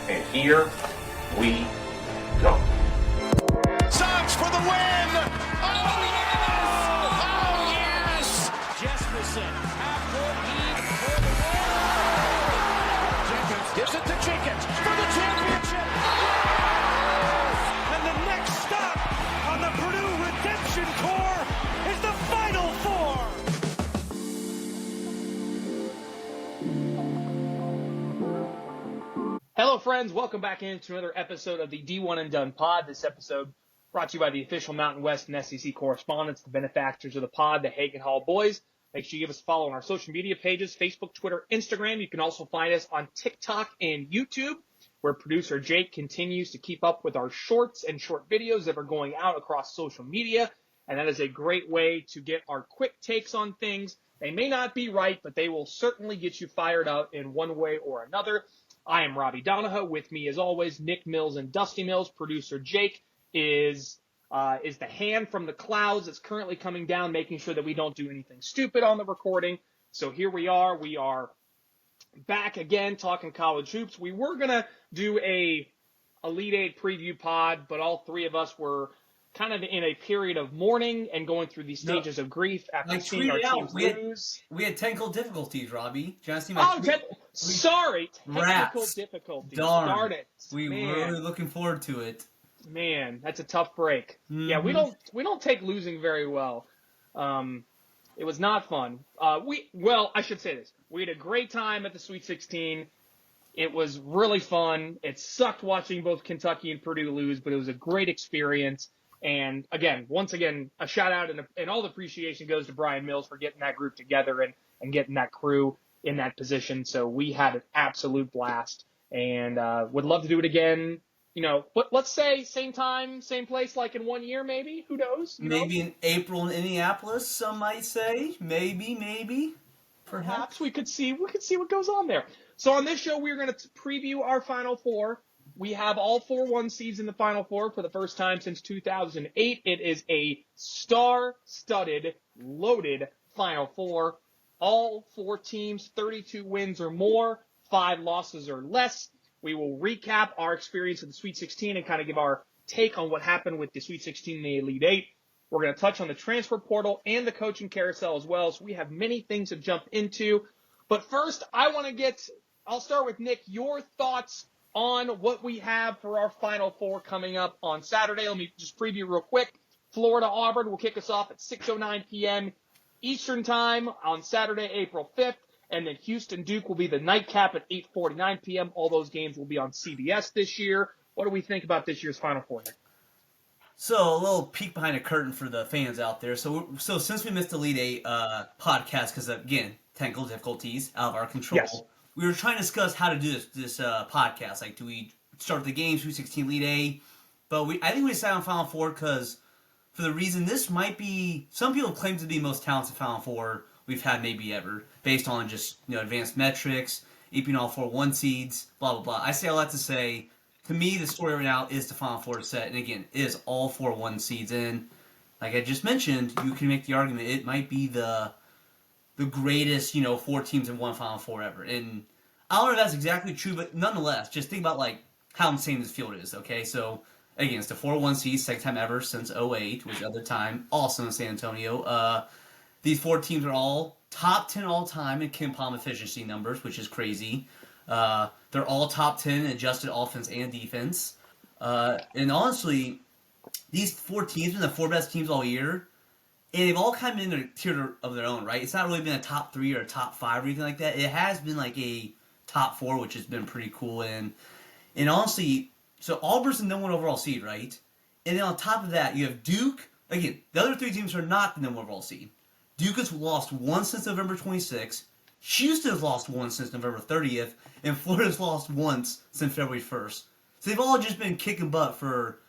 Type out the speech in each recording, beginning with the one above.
And here we go. Suggs for the win! Oh, yes! Oh, yes! Jesperson, half-court lead for the win! Jenkins gives it to Jenkins for the championship! And the next stop on the Purdue Redemption Tour is the Final Four! Hello, friends. Welcome back into another episode of the D1 and Done pod. This episode brought to you by the official Mountain West and SEC correspondents, the benefactors of the pod, the Hagen Hall boys. Make sure you give us a follow on our social media pages, Facebook, Twitter, Instagram. You can also find us on TikTok and YouTube, where producer Jake continues to keep up with our shorts and short videos that are going out across social media. And that is a great way to get our quick takes on things. They may not be right, but they will certainly get you fired up in one way or another. I am Robbie Donahoe. With me, as always, Nick Mills and Dusty Mills. Producer Jake is the hand from the clouds that's currently coming down, making sure that we don't do anything stupid on the recording. So here we are. We are back again talking college hoops. We were going to do a Elite Eight preview pod, but all three of us were kind of in a period of mourning and going through these stages of grief after seeing our teams lose. We had technical difficulties, Robbie. Sorry, technical difficulties. Darn it. We were really looking forward to it. Man, that's a tough break. Mm-hmm. Yeah, we don't take losing very well. It was not fun. I should say this. We had a great time at the Sweet 16. It was really fun. It sucked watching both Kentucky and Purdue lose, but it was a great experience. And once again, a shout out and all the appreciation goes to Brian Mills for getting that group together and getting that crew in that position. So we had an absolute blast and would love to do it again. You know, but let's say same time, same place, like in 1 year, maybe. Who knows? Maybe in April in Indianapolis, some might say. Maybe. Perhaps we could see what goes on there. So on this show, we're going to preview our Final Four. We have all 4 1 seeds in the Final Four for the first time since 2008. It is a star-studded, loaded Final Four. All 4 teams, 32 wins or more, 5 losses or less. We will recap our experience of the Sweet 16 and kind of give our take on what happened with the Sweet 16 and the Elite Eight. We're going to touch on the transfer portal and the coaching carousel as well. So we have many things to jump into. But first, I'll start with Nick, your thoughts on what we have for our Final Four coming up on Saturday. Let me just preview real quick. Florida Auburn will kick us off at 6:09 p.m. Eastern Time on Saturday, April 5th. And then Houston Duke will be the nightcap at 8:49 p.m. All those games will be on CBS this year. What do we think about this year's Final Four? So a little peek behind the curtain for the fans out there. So since we missed the Elite Eight podcast because again technical difficulties out of our control, yes, we were trying to discuss how to do this podcast. Like, do we start the game Sweet 16 Elite Eight? But I think we decided on Final Four because for the reason this might be, some people claim to be the most talented Final Four we've had maybe ever, based on just advanced metrics, aping all 4 1 seeds, blah blah blah. I say all that to say, to me, the story right now is the Final Four set, and again, it is all 4 1 seeds in. Like I just mentioned, you can make the argument it might be the greatest 4 teams in one Final Four ever. And I don't know if that's exactly true, but nonetheless, just think about how insane this field is. Okay, so again, it's the 4-1 seed, second time ever since 2008, was the other time, also in San Antonio. These 4 teams are all top 10 all time in KenPom efficiency numbers, which is crazy. They're all top 10 in adjusted offense and defense. And honestly, these 4 teams have been the 4 best teams all year. And they've all kind of been in a tier of their own, right? It's not really been a top 3 or a top 5 or anything like that. It has been like a top 4, which has been pretty cool. And honestly, so Auburn's the number 1 overall seed, right? And then on top of that, you have Duke. Again, the other 3 teams are not the number 1 overall seed. Duke has lost 1 since November 26th. Houston has lost 1 since November 30th. And Florida's lost once since February 1st. So they've all just been kicking butt for,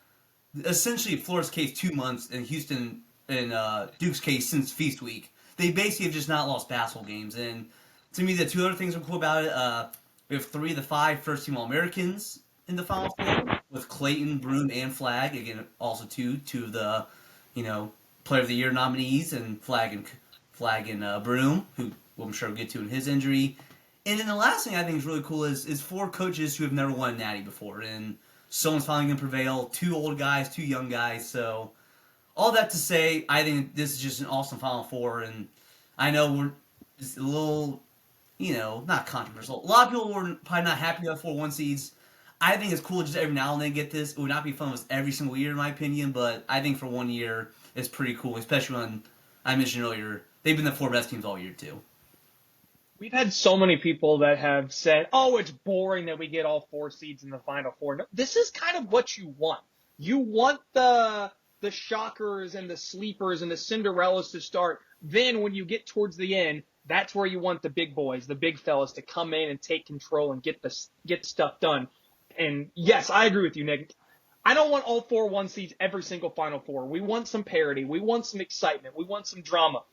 essentially, Florida's case, 2 months, and Houston and Duke's case since Feast Week. They basically have just not lost basketball games. And to me, the 2 other things that are cool about it, we have 3 of the 5 first-team All-Americans in the Final Four, with Clayton, Broom, and Flagg. Again, also two of the, Player of the Year nominees, and Flagg and Broom, who I'm sure we'll get to in his injury. And then the last thing I think is really cool is 4 coaches who have never won a natty before, and someone's finally going to prevail. 2 old guys, 2 young guys. So all that to say, I think this is just an awesome Final Four, and I know we're just a little, not controversial. A lot of people were probably not happy about 4 1 seeds. I think it's cool just every now and then get this. It would not be fun with every single year, in my opinion, but I think for 1 year, it's pretty cool, especially when I mentioned earlier, they've been the 4 best teams all year, too. We've had so many people that have said, oh, it's boring that we get all 4 seeds in the Final Four. No, this is kind of what you want. You want the shockers and the sleepers and the Cinderellas to start. Then when you get towards the end, that's where you want the big boys, the big fellas, to come in and take control and get stuff done. And yes, I agree with you, Nick. I don't want all 4 1 seeds every single Final Four. We want some parity. We want some excitement. We want some drama.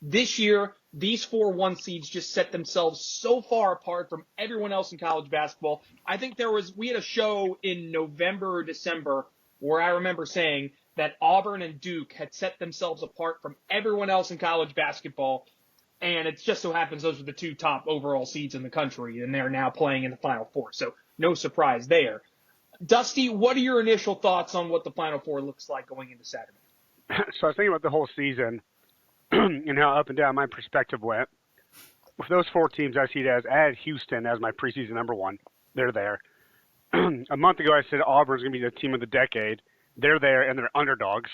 This year, these 4 1 seeds just set themselves so far apart from everyone else in college basketball. I think we had a show in November or December where I remember saying that Auburn and Duke had set themselves apart from everyone else in college basketball. And it just so happens those are the 2 top overall seeds in the country, and they're now playing in the Final Four. So no surprise there. Dusty, what are your initial thoughts on what the Final Four looks like going into Saturday? So I was thinking about the whole season and how up and down my perspective went. With those 4 teams, I see it as I had Houston as my preseason number 1. They're there. A month ago, I said Auburn's going to be the team of the decade. They're there, and they're underdogs.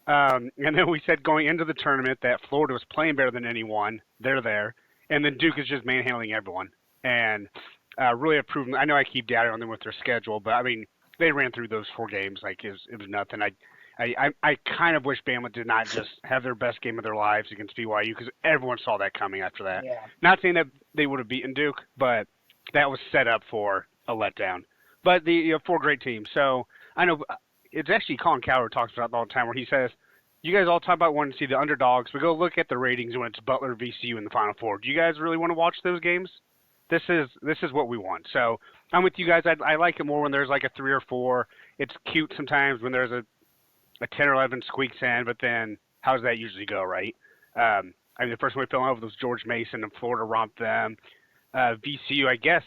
And then we said going into the tournament that Florida was playing better than anyone. They're there. And then Duke is just manhandling everyone. And really have proven – I know I keep doubting on them with their schedule, but, I mean, they ran through those 4 games like it was nothing. I kind of wish Bama did not just have their best game of their lives against BYU because everyone saw that coming after that. Yeah. Not saying that they would have beaten Duke, but that was set up for a letdown. But the 4 great teams. So I know it's actually Colin Cowherd talks about it all the time where he says, you guys all talk about wanting to see the underdogs, but go look at the ratings when it's Butler VCU in the Final Four. Do you guys really want to watch those games? This is what we want. So I'm with you guys. I like it more when there's like a 3 or 4. It's cute sometimes when there's a 10 or 11 squeaks in, but then how does that usually go, right? I mean, the first one we fell in love with was George Mason and Florida romped them. VCU, I guess,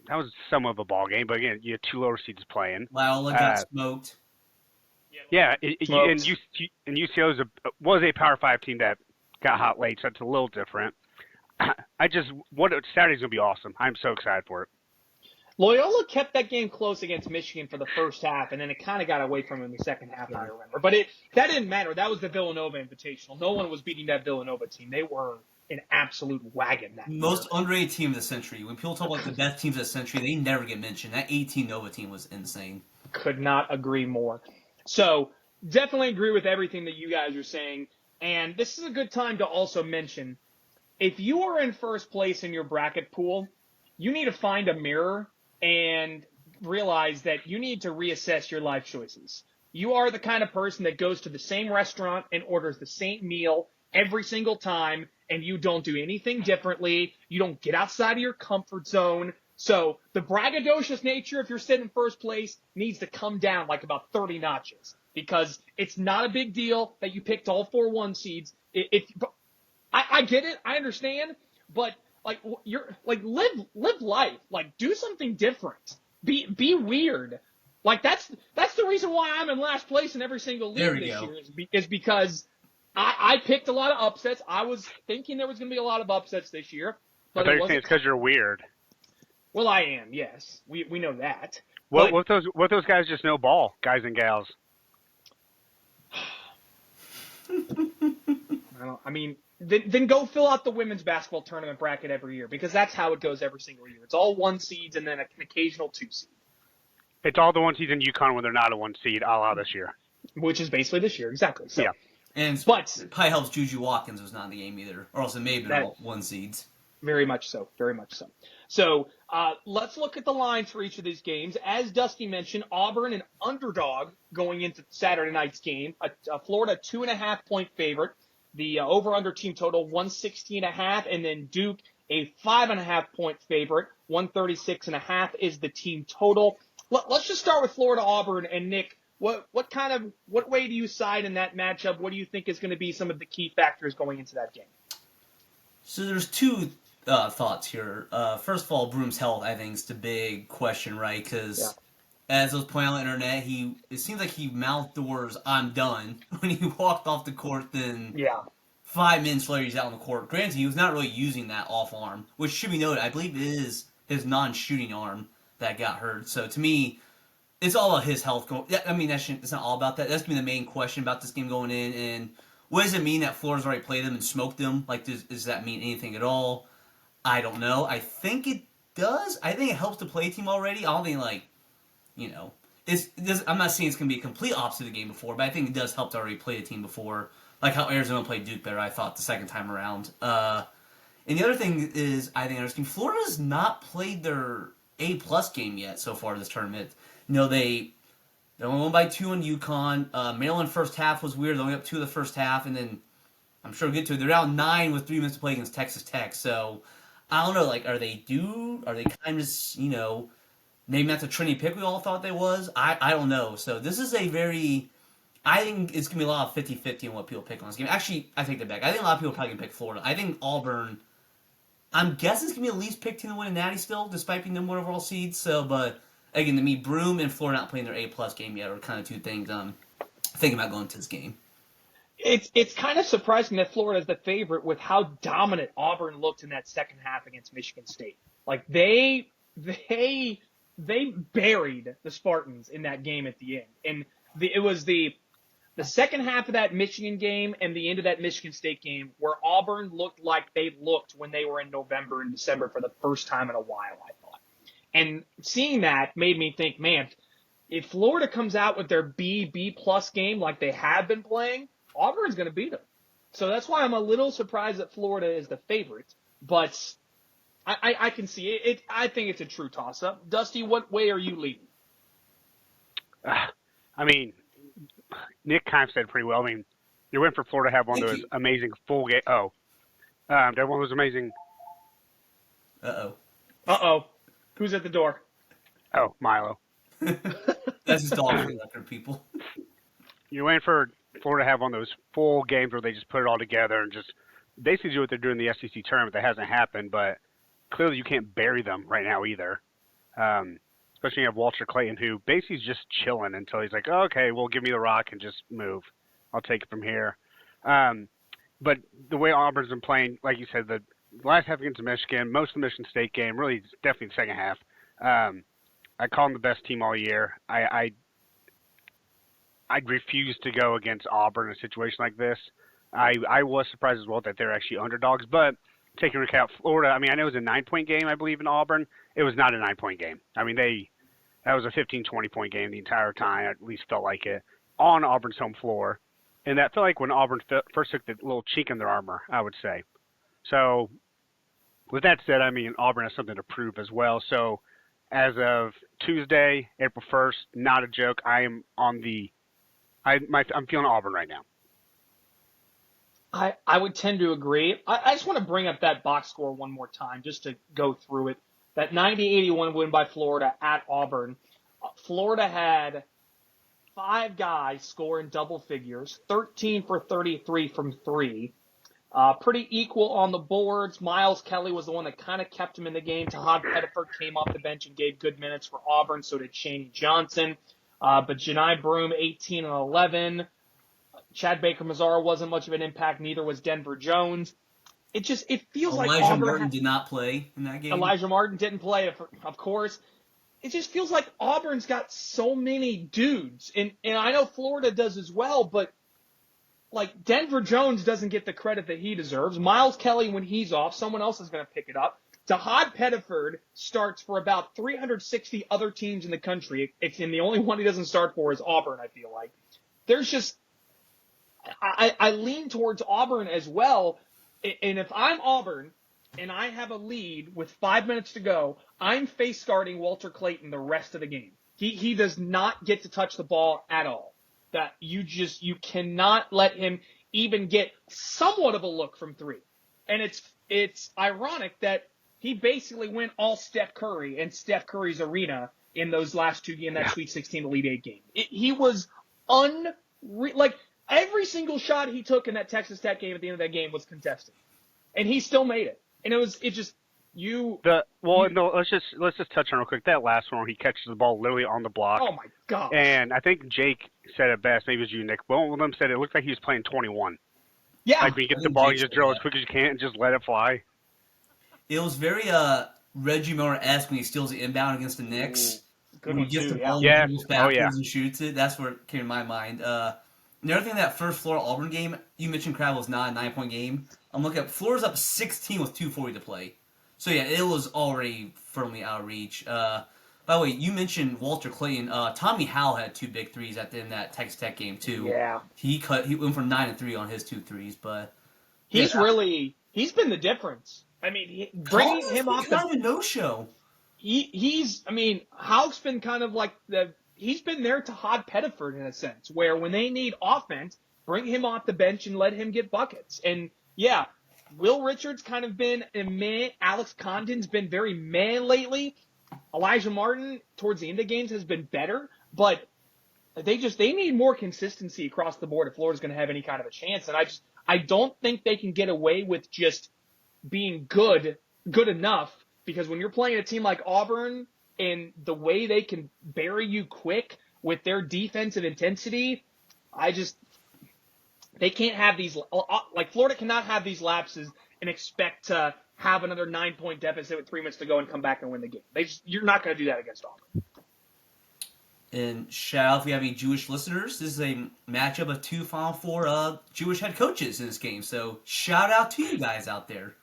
that was somewhat of a ball game, but again, you had 2 lower seeds playing. Loyola got smoked. Yeah, and UCLA was a Power 5 team that got hot late, so it's a little different. Saturday's going to be awesome. I'm so excited for it. Loyola kept that game close against Michigan for the first half, and then it kind of got away from him in the second half, I remember. But that didn't matter. That was the Villanova Invitational. No one was beating that Villanova team. They were an absolute wagon that Most underrated team of the century. When people talk about the best teams of the century, they never get mentioned. That 18 Nova team was insane. Could not agree more. So definitely agree with everything that you guys are saying. And this is a good time to also mention, if you are in first place in your bracket pool, you need to find a mirror and realize that you need to reassess your life choices. You are the kind of person that goes to the same restaurant and orders the same meal every single time, and you don't do anything differently. You don't get outside of your comfort zone. So the braggadocious nature, if you're sitting in first place, needs to come down like about 30 notches, because it's not a big deal that you picked all 4 1 seeds. I get it. I understand. But live life. Like, do something different. Be weird. Like, that's the reason why I'm in last place in every single league this year is because I picked a lot of upsets. I was thinking there was going to be a lot of upsets this year. But I thought it's because you're weird. Well, I am, yes. We know that. What those guys just know ball, guys and gals? Then go fill out the women's basketball tournament bracket every year, because that's how it goes every single year. It's all 1 seeds and then an occasional 2 seed. It's all the 1 seed in UConn when they're not a 1 seed, a la this year. Which is basically this year, exactly. So, yeah. And it probably helps Juju Watkins was not in the game either, or else it may have been all 1 seeds. Very much so. Very much so. So let's look at the lines for each of these games. As Dusty mentioned, Auburn an underdog going into Saturday night's game. Florida 2.5-point favorite. The over-under team total 160.5, and then Duke a 5.5-point favorite. 136.5 is the team total. Let's just start with Florida Auburn, and Nick, what way do you side in that matchup? What do you think is going to be some of the key factors going into that game? So there's 2 thoughts here. First of all, Broom's health, I think, is the big question, right? Because as I was pointing out on the internet, it seems like he mouthed the words "I'm done" when he walked off the court. Then 5 minutes later, he's out on the court. Granted, he was not really using that off arm, which should be noted. I believe it is his non-shooting arm that got hurt. So to me, it's all about his health. I mean, it's not all about that. That's gonna be the main question about this game going in. And what does it mean that Florida's already played them and smoked them? Like, does that mean anything at all? I don't know. I think it does. I think it helps to play a team already. I don't think, I'm not saying it's going to be a complete opposite of the game before, but I think it does help to already play a team before. Like how Arizona played Duke better, I thought, the second time around. And the other thing is, I think interesting, Florida's not played their A-plus game yet so far this tournament. They only won by 2 on UConn. Maryland first half was weird. They only up 2 of the first half, and then I'm sure we'll get to it. They're down 9 with 3 minutes to play against Texas Tech. So I don't know. Like, are they kind of maybe not the Trinity pick we all thought they was? I don't know. So this is I think it's going to be a lot of 50-50 on what people pick on this game. Actually, I take that back. I think a lot of people probably can pick Florida. I think Auburn, I'm guessing it's going to be at least picked to win a Natty still, despite being number 1 overall seed. So, but again, to me, Broom and Florida not playing their A-plus game yet are kind of two things I'm thinking about going to this game. It's kind of surprising that Florida is the favorite with how dominant Auburn looked in that second half against Michigan State. Like they buried the Spartans in that game at the end, and it was the second half of that Michigan game and the end of that Michigan State game where Auburn looked like they looked when they were in November and December for the first time in a while, I thought. And seeing that made me think, man, if Florida comes out with their B-plus game like they have been playing, Auburn's going to beat them. So that's why I'm a little surprised that Florida is the favorite. But I can see it. I think it's a true toss-up. Dusty, what way are you leading? I mean, Nick kind of said pretty well. I mean, you went for Florida to have one of those amazing full game. Oh. They have one of those amazing. Uh-oh. Who's at the door? Oh, Milo. That's his dog for the record, people. You're waiting for Florida to have one of those full games where they just put it all together and just basically do what they're doing in the SEC tournament. That hasn't happened, but clearly you can't bury them right now either. Especially you have Walter Clayton, who basically is just chilling until he's like, oh, okay, well, give me the rock and just move. I'll take it from here. But the way Auburn's been playing, like you said, the last half against Michigan, most of the Michigan State game, really definitely the second half. I call them the best team all year. I'd refuse to go against Auburn in a situation like this. I was surprised as well that they're actually underdogs, but taking into account Florida, I mean, I know it was a 9-point game, I believe, in Auburn. It was not a 9-point game. I mean, that was a 15, 20-point game the entire time. At least felt like it on Auburn's home floor. And that felt like when Auburn first took the little chink in their armor, I would say. So with that said, I mean, Auburn has something to prove as well. So as of Tuesday, April 1st, not a joke, I'm feeling Auburn right now. I would tend to agree. I just want to bring up that box score one more time just to go through it. That 90-81 win by Florida at Auburn. Florida had 5 guys score in double figures, 13 for 33 from 3. Pretty equal on the boards. Miles Kelly was the one that kind of kept him in the game. Tahad Pettiford came off the bench and gave good minutes for Auburn. So did Shaney Johnson. But Janai Broom, 18 and 11. Chad Baker-Mazara wasn't much of an impact. Neither was Denver Jones. It feels like Elijah Martin did not play in that game. Elijah Martin didn't play, of course. It just feels like Auburn's got so many dudes. And I know Florida does as well, but like Denver Jones doesn't get the credit that he deserves. Miles Kelly, when he's off, someone else is going to pick it up. Tahad Pettiford starts for about 360 other teams in the country, and the only one he doesn't start for is Auburn, I feel like. There's just I lean towards Auburn as well, and if I'm Auburn and I have a lead with 5 minutes to go, I'm face guarding Walter Clayton the rest of the game. He does not get to touch the ball at all. That you cannot let him even get somewhat of a look from 3. And it's ironic that he basically went all Steph Curry and Steph Curry's arena in those last 2 games, that Sweet 16 Elite 8 game. He was like every single shot he took in that Texas Tech game at the end of that game was contested. And he still made it. And it just you. No, let's just touch on real quick that last one where he catches the ball literally on the block. Oh my God! And I think Jake said it best. Maybe it was you, Nick. One of them said it looked like he was playing 21. Yeah. Like when you get the ball, you just drill as quick as you can and just let it fly. It was very Reggie Miller-esque when he steals the inbound against the Knicks. Good when one he gets too, the ball yeah. and goes Oh, backwards yeah. and shoots it. That's where it came to my mind. The other thing, that first Florida Auburn game, you mentioned Crab was not a 9-point game. I'm looking at Florida's up 16 with 2:40 to play. So yeah, it was already firmly out of reach. By the way, you mentioned Walter Clayton. Tommy Howell had 2 big threes at the end of that Texas Tech game too. Yeah. He went from 9 and 3 on his 2 threes, but he's been the difference. I mean, bringing him off kind of a no-show. Houck's been kind of like he's been there to Hod Pettiford in a sense, where when they need offense, bring him off the bench and let him get buckets. And yeah, Will Richards kind of been a meh. Alex Condon's been very meh lately. Elijah Martin towards the end of games has been better, but they need more consistency across the board if Florida's going to have any kind of a chance. And I don't think they can get away with just being good enough, because when you're playing a team like Auburn and the way they can bury you quick with their defensive intensity, they can't have these, like Florida cannot have these lapses and expect to have another 9-point deficit with 3 minutes to go and come back and win the game. You're not going to do that against Auburn. And shout out if we have any Jewish listeners. This is a matchup of 2 Final Four Jewish head coaches in this game. So shout out to you guys out there.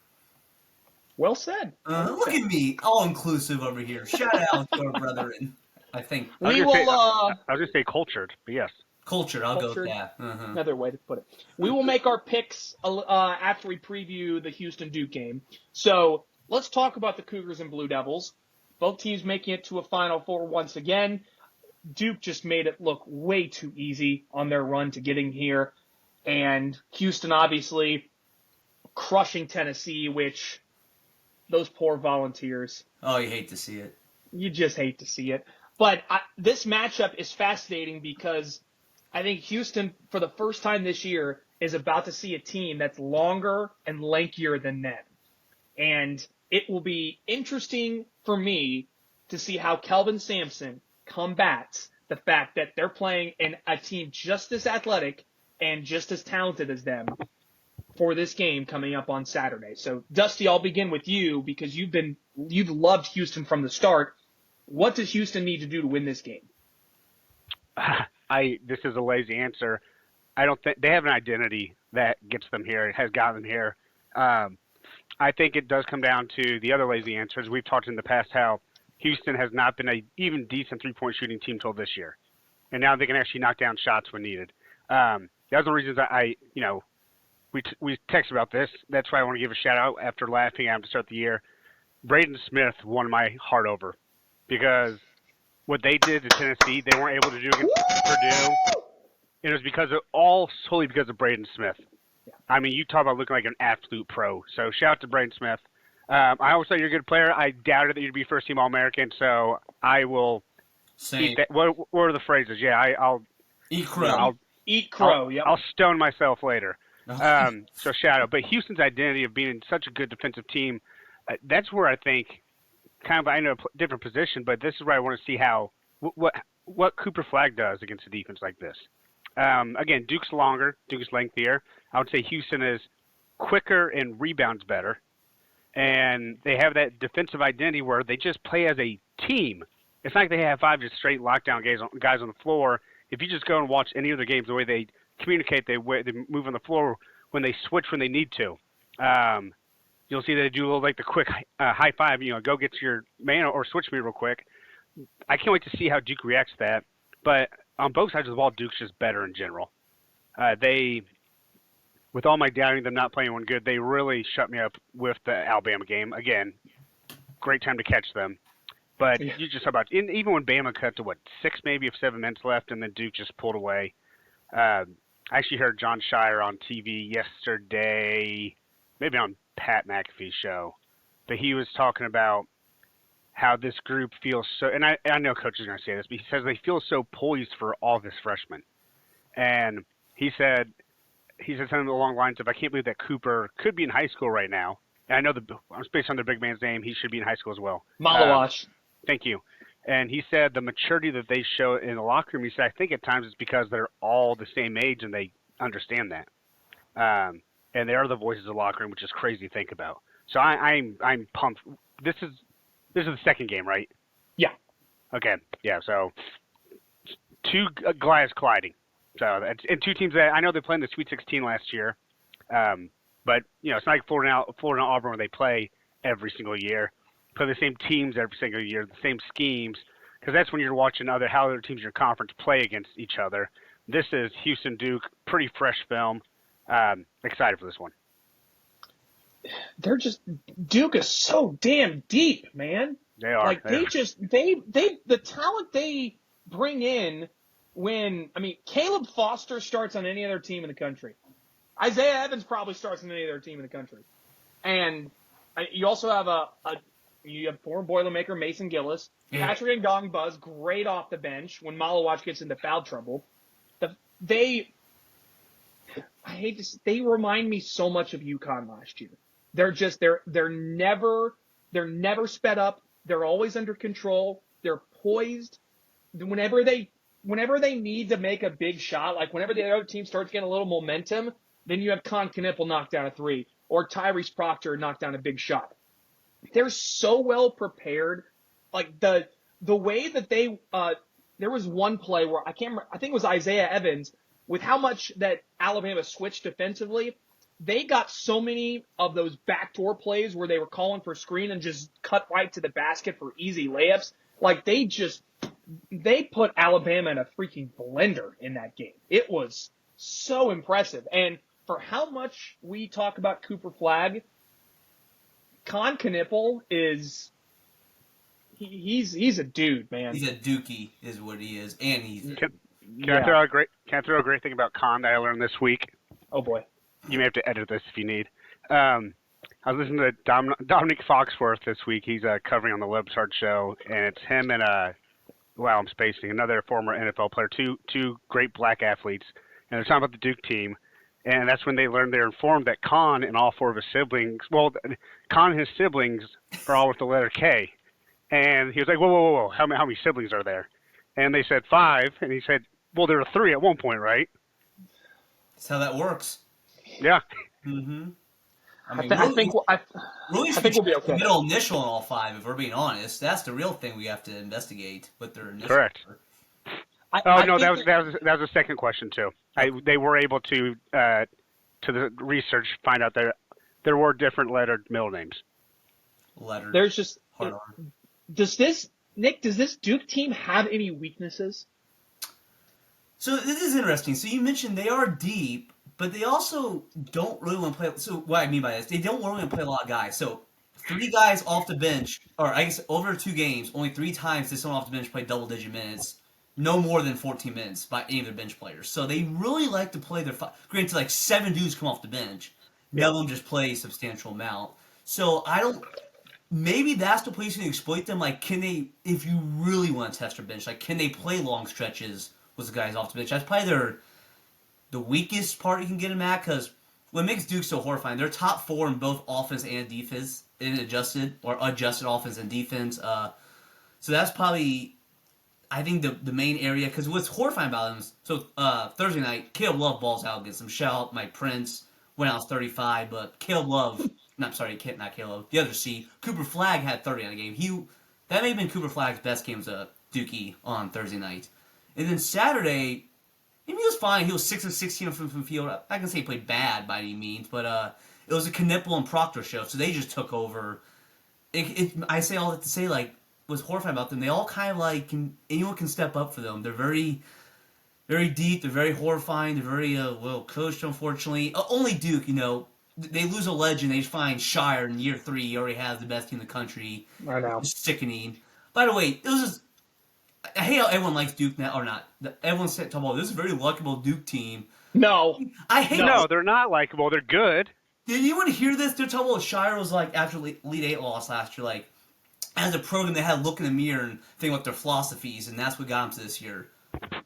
Well said. Look at me, all inclusive over here. Shout out to our brethren. I think I was going to say cultured, but yes. Cultured. I'll go with that. Another way to put it. We will make our picks after we preview the Houston Duke game. So let's talk about the Cougars and Blue Devils. Both teams making it to a Final Four once again. Duke just made it look way too easy on their run to getting here. And Houston obviously crushing Tennessee, which those poor Volunteers. Oh, you hate to see it. You just hate to see it. But this matchup is fascinating because I think Houston, for the first time this year, is about to see a team that's longer and lankier than them. And it will be interesting for me to see how Kelvin Sampson combats the fact that they're playing in a team just as athletic and just as talented as them for this game coming up on Saturday. So, Dusty, I'll begin with you because you've loved Houston from the start. What does Houston need to do to win this game? This is a lazy answer. I don't think they have an identity that gets them here. It has gotten them here. I think it does come down to the other lazy answers. We've talked in the past how Houston has not been a even decent 3-point shooting team till this year, and now they can actually knock down shots when needed. That's one of the reasons we texted about this. That's why I want to give a shout out after laughing at him to start the year. Braden Smith won my heart over because what they did to Tennessee, they weren't able to do against Purdue. It was solely because of Braden Smith. Yeah. I mean, you talk about looking like an absolute pro. So shout out to Braden Smith. I always thought you're a good player. I doubted that you'd be first team All-American, so I will eat that. What are the phrases? Yeah, I'll eat crow. Eat crow. Yep. I'll stone myself later. So shout out. But Houston's identity of being in such a good defensive team, that's where I think I know a different position, but this is where I want to see what Cooper Flagg does against a defense like this. Again, Duke's longer, Duke's lengthier. I would say Houston is quicker and rebounds better. And they have that defensive identity where they just play as a team. It's not like they have 5 just straight lockdown guys on the floor. If you just go and watch any other games, the way they communicate, they move on the floor when they switch when they need to. You'll see that they do a little like the quick high five, go get your man or switch me real quick. I can't wait to see how Duke reacts to that. But on both sides of the ball, Duke's just better in general. With all my doubting them not playing one good, they really shut me up with the Alabama game. Again, great time to catch them. But you just talk about even when Bama cut to 6 maybe of 7 minutes left, and then Duke just pulled away. I actually heard John Shire on TV yesterday, maybe on Pat McAfee's show, but he was talking about how this group feels so, and I know Coach is going to say this, but he says they feel so poised for all of his freshmen. And he said something along the lines of, I can't believe that Cooper could be in high school right now And I know based on their big man's name, he should be in high school as well. Malawash. Thank you. And he said the maturity that they show in the locker room, he said, I think at times it's because they're all the same age and they understand that. And they are the voices of the locker room, which is crazy to think about. So I'm pumped. This is the second game, right? Yeah. Okay. Yeah. So two Goliaths colliding. So and two teams that I know they played in the Sweet 16 last year. But it's not like Florida and Auburn where they play every single year. Play the same teams every single year, the same schemes, because that's when you're watching how other teams in your conference play against each other. This is Houston Duke, pretty fresh film. Excited for this one. They're just Duke is so damn deep, man. They are. Like the talent they bring in Caleb Foster starts on any other team in the country. Isaiah Evans probably starts on any other team in the country. And you also have you have former Boilermaker Mason Gillis. Yeah. Patrick Ngongba's great off the bench when Malawach gets into foul trouble. They remind me so much of UConn last year. They're never sped up. They're always under control. They're poised. Whenever they need to make a big shot, like whenever the other team starts getting a little momentum, then you have Con Knippel knock down a three or Tyrese Proctor knock down a big shot. They're so well prepared. Like the way that there was one play where I think it was Isaiah Evans, with how much that Alabama switched defensively, they got so many of those backdoor plays where they were calling for screen and just cut right to the basket for easy layups. Like they put Alabama in a freaking blender in that game. It was so impressive. And for how much we talk about Cooper Flagg, Con Knippel is he's a dude, man. He's a dookie, is what he is, and he's. Can I throw a great thing about Con that I learned this week? Oh boy, you may have to edit this if you need. I was listening to Dominic Foxworth this week. He's covering on the Lebsart show, and it's him and I'm spacing another former NFL player, two great black athletes, and they're talking about the Duke team. And that's when they're informed that Con and all four of his siblings, Con and his siblings are all with the letter K. And he was like, whoa, how many siblings are there? And they said 5, and he said, well, there were 3 at one point, right? That's how that works. Yeah. Mm-hmm. I think we'll be okay. Middle initial on all 5, if we're being honest. That's the real thing we have to investigate. What their initial. Correct. That was the second question too. They were able to the research find out there were different lettered middle names. Lettered. There's just hard on. Does this Duke team have any weaknesses? So this is interesting. So you mentioned they are deep, but they also don't really want to play. So what I mean by this, they don't really want to play a lot of guys. So 3 guys off the bench, or I guess over 2 games, only 3 times did someone off the bench play double-digit minutes. No more than 14 minutes by any of their bench players. So they really like to play their granted, like 7 dudes come off the bench. None of them just play a substantial amount. So maybe that's the place you can exploit them. Like, can they, if you really want to test their bench, like, can they play long stretches with the guys off the bench? That's probably the weakest part you can get them at, because what makes Duke so horrifying, they're top 4 in both offense and defense, in adjusted offense and defense. So that's probably, I think, the main area, because what's horrifying about them is, so Thursday night, Caleb Love balls out against them. Shout out Mike Prince, went out 35, but Caleb Love, not Caleb, the other C, Cooper Flagg had 30 on the game. That may have been Cooper Flagg's best game as a Dookie on Thursday night. And then Saturday, he was fine. He was 6 of 16 from the field. I can say he played bad by any means, but it was a Knippel and Proctor show, so they just took over. I say all that to say, like, what's horrifying about them, they all kind of like, anyone can step up for them. They're very, very deep. They're very horrifying. They're very well coached, unfortunately. Only Duke, they lose a legend. They find Shire in year 3. He already has the best team in the country. I know. It's sickening. By the way, I hate how everyone likes Duke now, or not. Everyone's talking about this is a very likable Duke team. No. I hate No, they're not likable. They're good. Did anyone hear this? They're talking about Shire was like, after Elite 8 loss last year, like, as a program, they had to look in the mirror and think about their philosophies, and that's what got them to this year.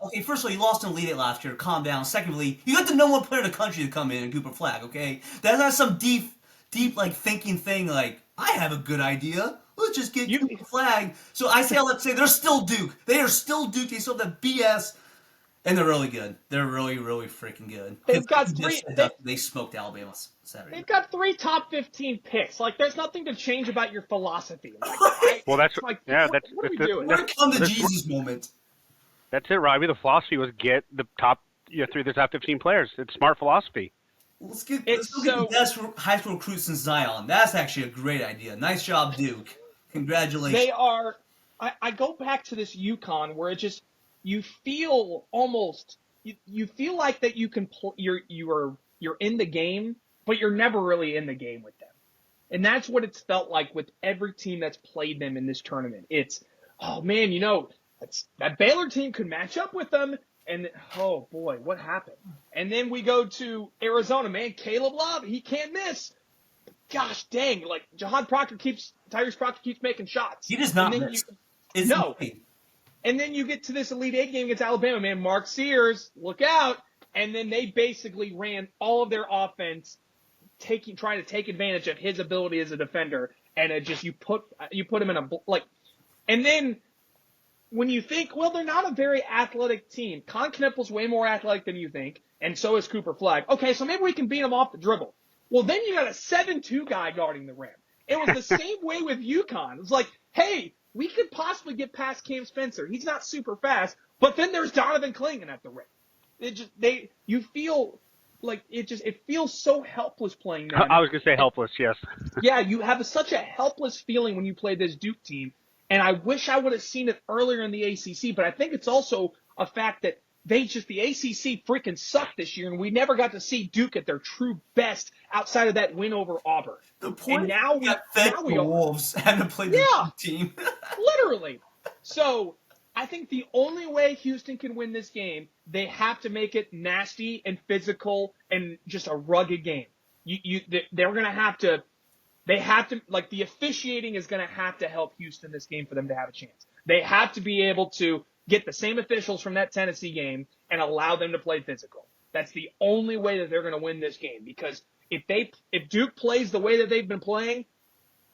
Okay, first of all, you lost in Elite 8 last year. Calm down. Secondly, you got the #1 player in the country to come in and Cooper Flagg, okay? That's not some deep like thinking thing. Like I have a good idea. Let's just get Cooper Flag. So I say, let's say they're still Duke. They are still Duke. They still have the BS, and they're really good. They're really, really freaking good. They've got three. They smoked Alabama Saturday. They've got 3 top 15 picks. Like, there's nothing to change about your philosophy. Well, that's like, yeah. what are we doing? We're come to Jesus moment. That's it, Robbie. The philosophy was get the top, through the top 15 players. It's smart philosophy. Let's go get the best high school recruits since Zion. That's actually a great idea. Nice job, Duke. Congratulations. They are. I go back to this UConn where it just you feel almost you feel like that you can you're in the game, but you're never really in the game with them, and that's what it's felt like with every team that's played them in this tournament. It's oh man, that Baylor team could match up with them. And, oh, boy, what happened? And then we go to Arizona. Man, Caleb Love, he can't miss. Gosh dang, like, Tyrese Proctor keeps making shots. He does not miss. No. And then you get to this Elite Eight game against Alabama, man. Mark Sears, look out. And then they basically ran all of their offense trying to take advantage of his ability as a defender. And it just, you put him in and then when you think, well, they're not a very athletic team. Con Knippel's way more athletic than you think, and so is Cooper Flag. Okay, so maybe we can beat them off the dribble. Well, then you got a 7'2" guy guarding the rim. It was the same way with UConn. It was like, hey, we could possibly get past Cam Spencer. He's not super fast, but then there's Donovan Clingan at the rim. You feel like it feels so helpless playing them. I was going to say helpless, yes. Yeah, you have such a helpless feeling when you play this Duke team. And I wish I would have seen it earlier in the ACC, but I think it's also a fact that the ACC freaking sucked this year, and we never got to see Duke at their true best outside of that win over Auburn. The point and now the Wolves had to play the team. Literally. So I think the only way Houston can win this game, they have to make it nasty and physical and just a rugged game. They're going to have to. They have to, like, the officiating is going to have to help Houston this game for them to have a chance. They have to be able to get the same officials from that Tennessee game and allow them to play physical. That's the only way that they're going to win this game, because if Duke plays the way that they've been playing,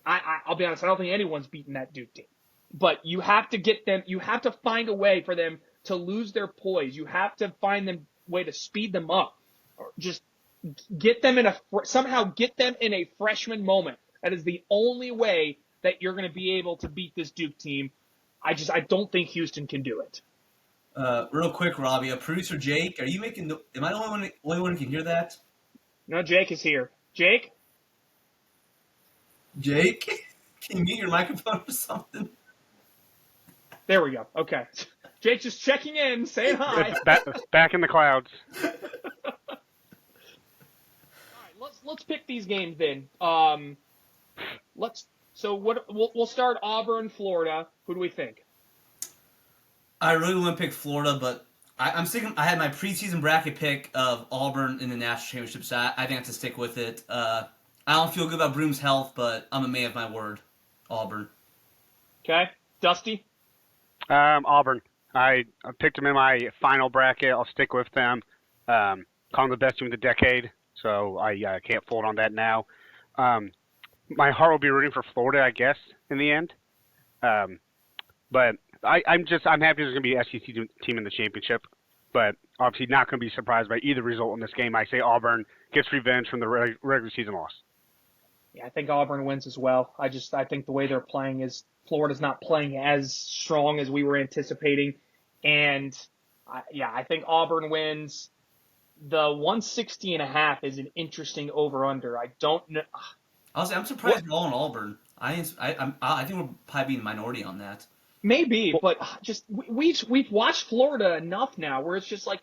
I'll be honest, I don't think anyone's beaten that Duke team. But you have to find a way for them to lose their poise. You have to find a way to speed them up, or just somehow get them in a freshman moment. That is the only way that you're going to be able to beat this Duke team. I don't think Houston can do it. Real quick, Robbie, producer Jake, am I the only one who can hear that? No, Jake is here. Jake, can you mute your microphone or something? There we go. Okay, Jake just checking in, saying hi. Back in the clouds. Let's pick these games then. We'll start Auburn, Florida. Who do we think? I really want to pick Florida, but I'm sticking. I had my preseason bracket pick of Auburn in the national championship, so I think I have to stick with it. I don't feel good about Broom's health, but I'm a man of my word. Auburn. Okay, Dusty. Auburn. I picked them in my final bracket. I'll stick with them. Call them the best team of the decade. So I can't fold on that now. My heart will be rooting for Florida, I guess, in the end. But I'm happy there's going to be an SEC team in the championship. But obviously not going to be surprised by either result in this game. I say Auburn gets revenge from the regular season loss. Yeah, I think Auburn wins as well. I think the way they're playing is Florida's not playing as strong as we were anticipating. And, I think Auburn wins. The 160.5 is an interesting over-under. I don't know. Honestly, I'm surprised we're all in Auburn. I think we'll probably be in the minority on that. Maybe, but just we've watched Florida enough now where it's just like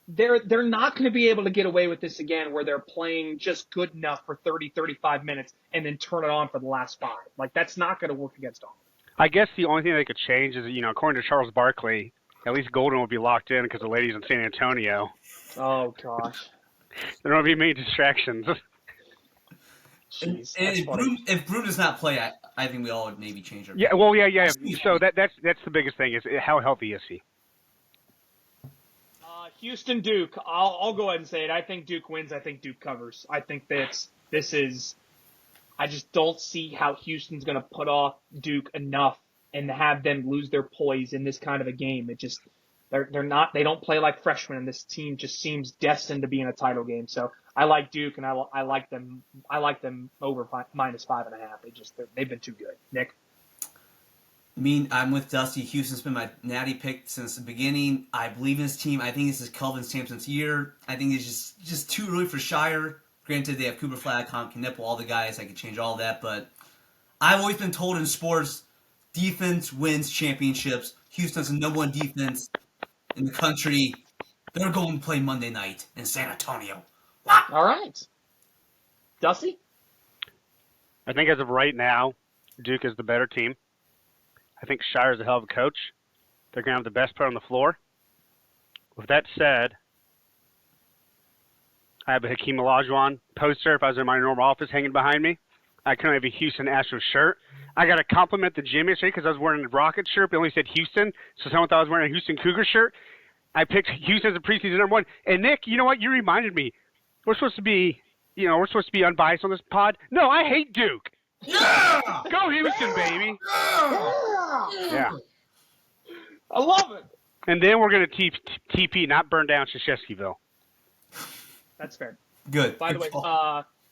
they're not going to be able to get away with this again, where they're playing just good enough for 30, 35 minutes and then turn it on for the last 5. Like, that's not going to work against Auburn. I guess the only thing they could change is, according to Charles Barkley, at least Golden will be locked in because the ladies in San Antonio. Oh, gosh. There won't be many distractions. Jeez, if Broom does not play, I think we all would maybe change our. Yeah, well, yeah. So that's the biggest thing is how healthy is he? Houston Duke. I'll go ahead and say it. I think Duke wins. I think Duke covers. I think this I just don't see how Houston's going to put off Duke enough and have them lose their poise in this kind of a game. They don't play like freshmen, and this team just seems destined to be in a title game. So I like Duke, and I like them over -5.5. They've been too good. Nick? I'm with Dusty. Houston's been my natty pick since the beginning. I believe in this team. I think this is Kelvin Sampson's year. I think it's just too early for Shire. Granted, they have Cooper Flag, Con Nipple, all the guys. I could change all that, but I've always been told in sports, defense wins championships. Houston's the number one defense in the country. They're going to play Monday night in San Antonio. All right. Dusty? I think as of right now, Duke is the better team. I think Shire's a hell of a coach. They're going to have the best player on the floor. With that said, I have a Hakeem Olajuwon poster if I was in my normal office hanging behind me. I couldn't have a Houston Astros shirt. I got to compliment the gym yesterday because I was wearing a Rocket shirt, but it only said Houston, so someone thought I was wearing a Houston Cougar shirt. I picked Houston as a preseason number 1. And Nick, you know what? You reminded me. We're supposed to be unbiased on this pod. No, I hate Duke. Yeah! Go Houston, baby. Yeah. I love it. And then we're going to TP, not burn down Shashevskyville. That's fair. Good. By the way,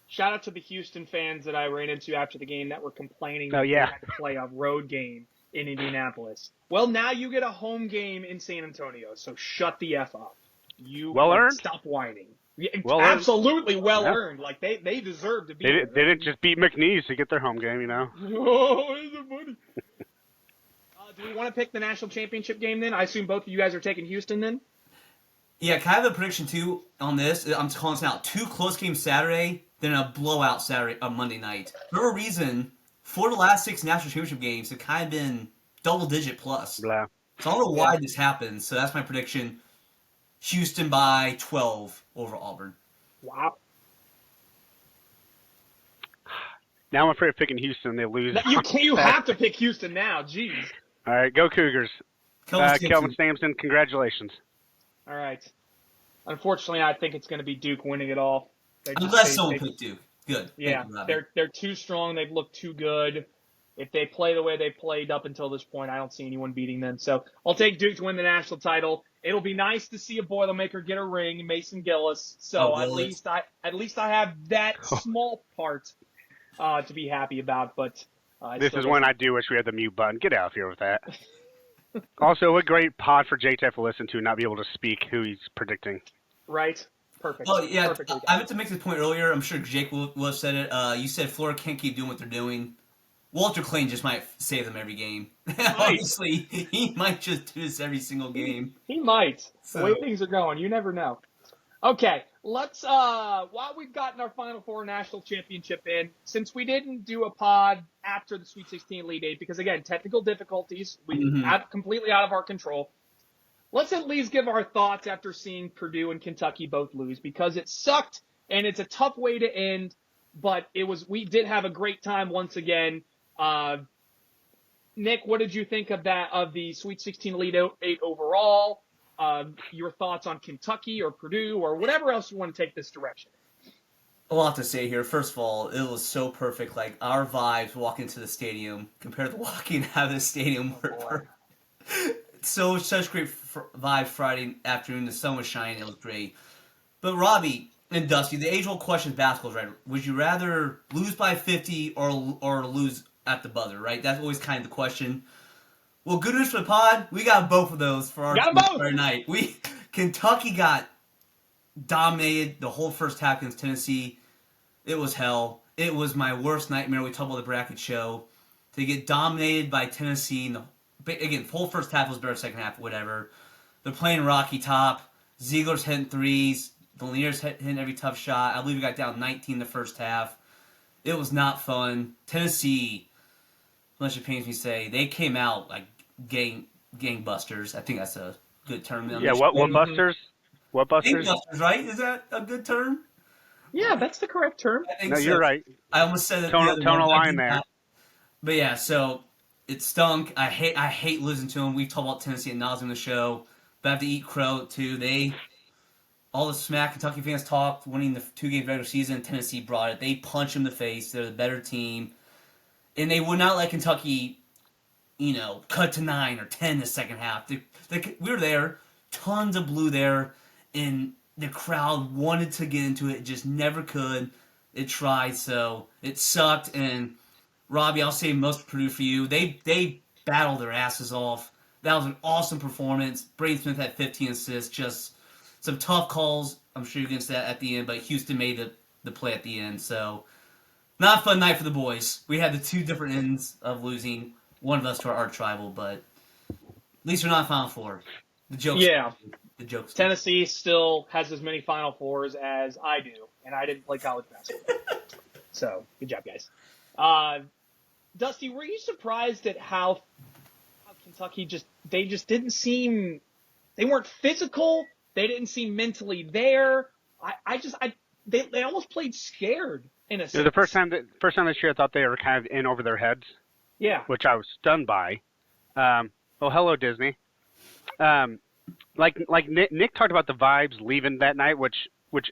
shout out to the Houston fans that I ran into after the game that were complaining that yeah. they had to play a road game in Indianapolis. Well, now you get a home game in San Antonio, so shut the F up. Well earned. Stop whining. Yeah, well absolutely well earned. Like they deserve to be. They didn't just beat McNeese to get their home game, you know. Oh, is it funny? Do we want to pick the national championship game then? I assume both of you guys are taking Houston then. Yeah, can I have a prediction too on this? I'm calling this out. 2 close games Saturday, then a blowout Monday night. For a reason, 4 of the last 6 national championship games have kind of been double-digit plus. Blah. So I don't know why this happens. So that's my prediction. Houston by 12 over Auburn. Wow. Now I'm afraid of picking Houston. They lose. You have to pick Houston now. Jeez. All right, go Cougars. Kelvin Sampson, congratulations. All right. Unfortunately, I think it's going to be Duke winning it all. I'm glad someone picked Duke. Good. Yeah, they're too strong. They've looked too good. If they play the way they played up until this point, I don't see anyone beating them. So I'll take Duke to win the national title. It'll be nice to see a Boilermaker get a ring, Mason Gillis. So at least I have that small part to be happy about. But this is when I do wish we had the mute button. Get out of here with that. Also, a great pod for JTF to listen to, not be able to speak who he's predicting. Right. Perfect. Oh, yeah. Perfectly I meant to make this point earlier. I'm sure Jake will have said it. You said Florida can't keep doing what they're doing. Walter Clayton just might save them every game. Obviously, he might just do this every single game. He might. The way things are going, you never know. Okay, let's, while we've gotten our Final Four national championship in, since we didn't do a pod after the Sweet 16 Elite 8, because again, technical difficulties, completely out of our control, let's at least give our thoughts after seeing Purdue and Kentucky both lose, because it sucked, and it's a tough way to end, but we did have a great time once again. Nick, what did you think of the Sweet 16 Elite 8 overall? Your thoughts on Kentucky or Purdue or whatever else you want to take this direction? A lot to say here. First of all, it was so perfect. Like, our vibes walking into the stadium compared to walking out of the stadium were such great vibes Friday afternoon. The sun was shining. It was great. But Robbie and Dusty, the age-old question of basketball is, right? Would you rather lose by 50 or lose at the buzzer, right? That's always kind of the question. Well, good news for the pod. We got both of those for our night. Kentucky got dominated the whole first half against Tennessee. It was hell. It was my worst nightmare. We talked about the bracket show. To get dominated by Tennessee. Again, whole first half was better, second half, whatever. They're playing Rocky Top. Ziegler's hitting threes. Lanier's hitting every tough shot. I believe we got down 19 the first half. It was not fun. Tennessee, unless it pains me to say, they came out like gangbusters. I think that's a good term. Yeah, what busters? What busters? Gangbusters, right? Is that a good term? Yeah, that's the correct term. I think no, so. You're right. I almost said it. Tonal line there. But yeah, so it stunk. I hate losing to them. We've talked about Tennessee and nauseam in the show, but I have to eat crow too. They all the smack Kentucky fans talked, winning the 2 games regular season, Tennessee brought it. They punched them in the face. They're the better team. And they would not let Kentucky, cut to 9 or 10 the second half. We were there, tons of blue there, and the crowd wanted to get into it, just never could. It tried, so it sucked. And Robbie, I'll say most of Purdue for you. They battled their asses off. That was an awesome performance. Braden Smith had 15 assists, just some tough calls. I'm sure you're against that at the end, but Houston made the play at the end. So, not a fun night for the boys. We had the 2 different ends of losing. One of us to our arch rival, but at least we're not Final Four. The joke's Tennessee still has as many Final Fours as I do, and I didn't play college basketball. So, good job, guys. Dusty, were you surprised at how Kentucky they didn't seem, they weren't physical, they didn't seem mentally there. They almost played scared in a sense. The first time this year, I thought they were kind of in over their heads. Yeah. Which I was stunned by. Hello Disney. Like Nick talked about the vibes leaving that night, which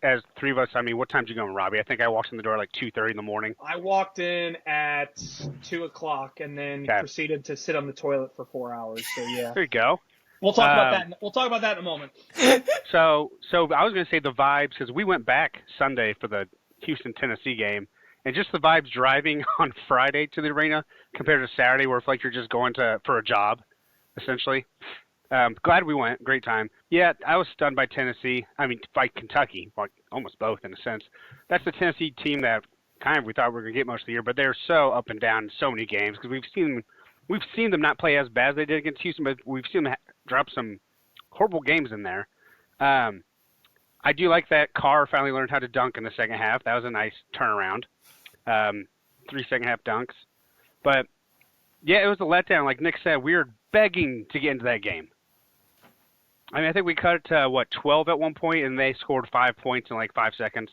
as 3 of us, I mean, what time did you go in, Robbie? I think I walked in the door at like 2:30 in the morning. I walked in at 2:00 and then proceeded to sit on the toilet for 4 hours. So yeah. There you go. We'll talk about that. We'll talk about that in a moment. So I was going to say the vibes, because we went back Sunday for the Houston-Tennessee game, and just the vibes driving on Friday to the arena compared to Saturday, where it's like you're just going for a job, essentially. Glad we went. Great time. Yeah, I was stunned by Tennessee. I mean, by Kentucky, like almost both in a sense. That's the Tennessee team that kind of we thought we were going to get most of the year, but they're so up and down in so many games because we've seen them not play as bad as they did against Houston, but we've seen them drop some horrible games in there. I do like that Carr finally learned how to dunk in the second half. That was a nice turnaround. 3 second-half dunks. But, yeah, it was a letdown. Like Nick said, we were begging to get into that game. I mean, I think we cut it to, 12 at one point, and they scored 5 points in, 5 seconds.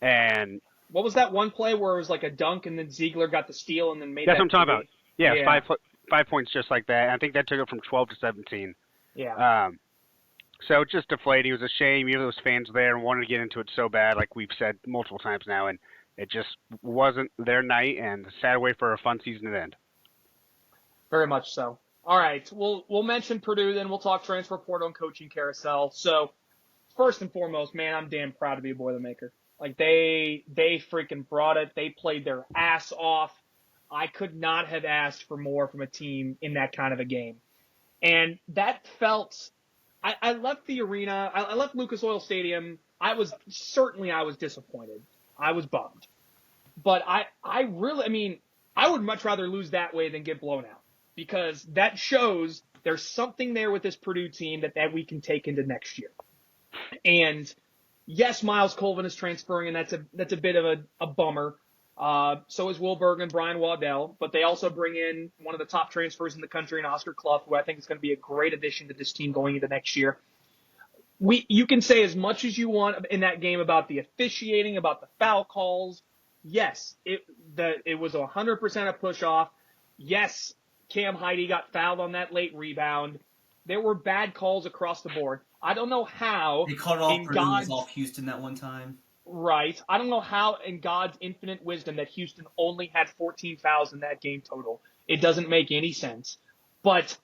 And what was that one play where it was like a dunk, and then Ziegler got the steal and then made that's that what I'm talking about. Yeah, yeah. 5 points just like that. And I think that took it from 12 to 17. Yeah. So just deflating. It was a shame. Even those fans there and wanted to get into it so bad, like we've said multiple times now, and it just wasn't their night, and a sad way for a fun season to end. Very much so. All right, we'll mention Purdue, then we'll talk transfer portal and coaching carousel. So first and foremost, man, I'm damn proud to be a Boilermaker. Like they freaking brought it. They played their ass off. I could not have asked for more from a team in that kind of a game. And that felt, I left the arena, I left Lucas Oil Stadium. I was disappointed. I was bummed. But I would much rather lose that way than get blown out. Because that shows there's something there with this Purdue team that we can take into next year. And yes, Miles Colvin is transferring, and that's a bit of a bummer. So is Will Berg and Brian Waddell, but they also bring in one of the top transfers in the country in Oscar Clough, who I think is going to be a great addition to this team going into next year. You can say as much as you want in that game about the officiating, about the foul calls. Yes, it was 100% a push off. Yes, Cam Heide got fouled on that late rebound. There were bad calls across the board. I don't know how. They cut off Purdue was off Houston that one time. Right. I don't know how, in God's infinite wisdom, that Houston only had 14 fouls in that game total. It doesn't make any sense. But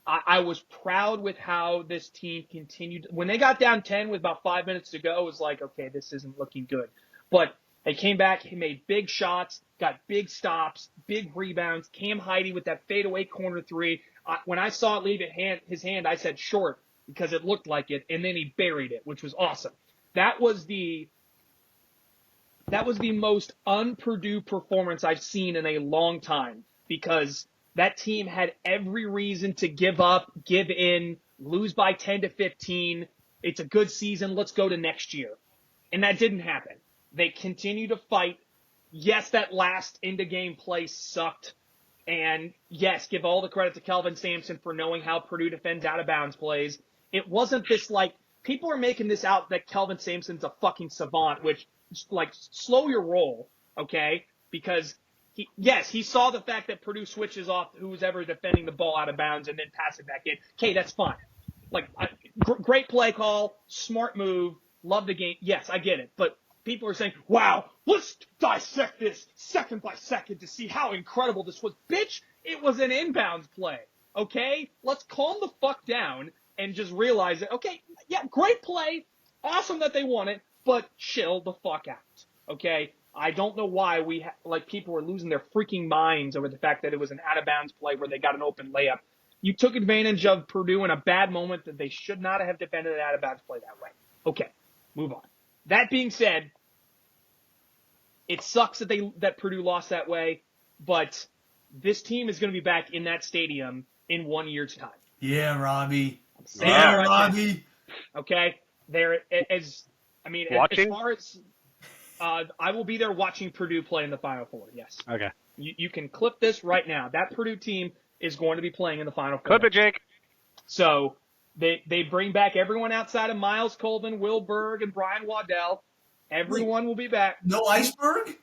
I was proud with how this team continued. When they got down 10 with about 5 minutes to go, it was like, okay, this isn't looking good. But they came back, he made big shots, got big stops, big rebounds. Cam Heide with that fadeaway corner three. When I saw it leave his hand, I said short because it looked like it, and then he buried it, which was awesome. That was the most un-Purdue performance I've seen in a long time because that team had every reason to give up, give in, lose by 10 to 15. It's a good season. Let's go to next year. And that didn't happen. They continue to fight. Yes, that last end-of-game play sucked. And yes, give all the credit to Kelvin Sampson for knowing how Purdue defends out-of-bounds plays. It wasn't this people are making this out that Kelvin Sampson's a fucking savant, which, slow your roll, okay? Because, he saw the fact that Purdue switches off who's ever defending the ball out of bounds and then pass it back in. Okay, that's fine. Great play call, smart move. love the game. Yes, I get it. But people are saying, wow, let's dissect this second by second to see how incredible this was. Bitch, it was an inbounds play. Okay? Let's calm the fuck down and just realize that, okay, yeah, great play. Awesome that they won it, but chill the fuck out. Okay? I don't know why people were losing their freaking minds over the fact that it was an out of bounds play where they got an open layup. You took advantage of Purdue in a bad moment that they should not have defended an out of bounds play that way. Okay, move on. That being said, it sucks that Purdue lost that way, but this team is going to be back in that stadium in 1 year's time. Yeah, Robbie. Yeah, Right Robbie. now. Okay, as far as I will be there watching Purdue play in the Final Four. Yes. Okay. You can clip this right now. That Purdue team is going to be playing in the Final Four. Clip it, Jake. So they bring back everyone outside of Miles Colvin, Will Berg, and Brian Waddell. Everyone will be back. No Iceberg?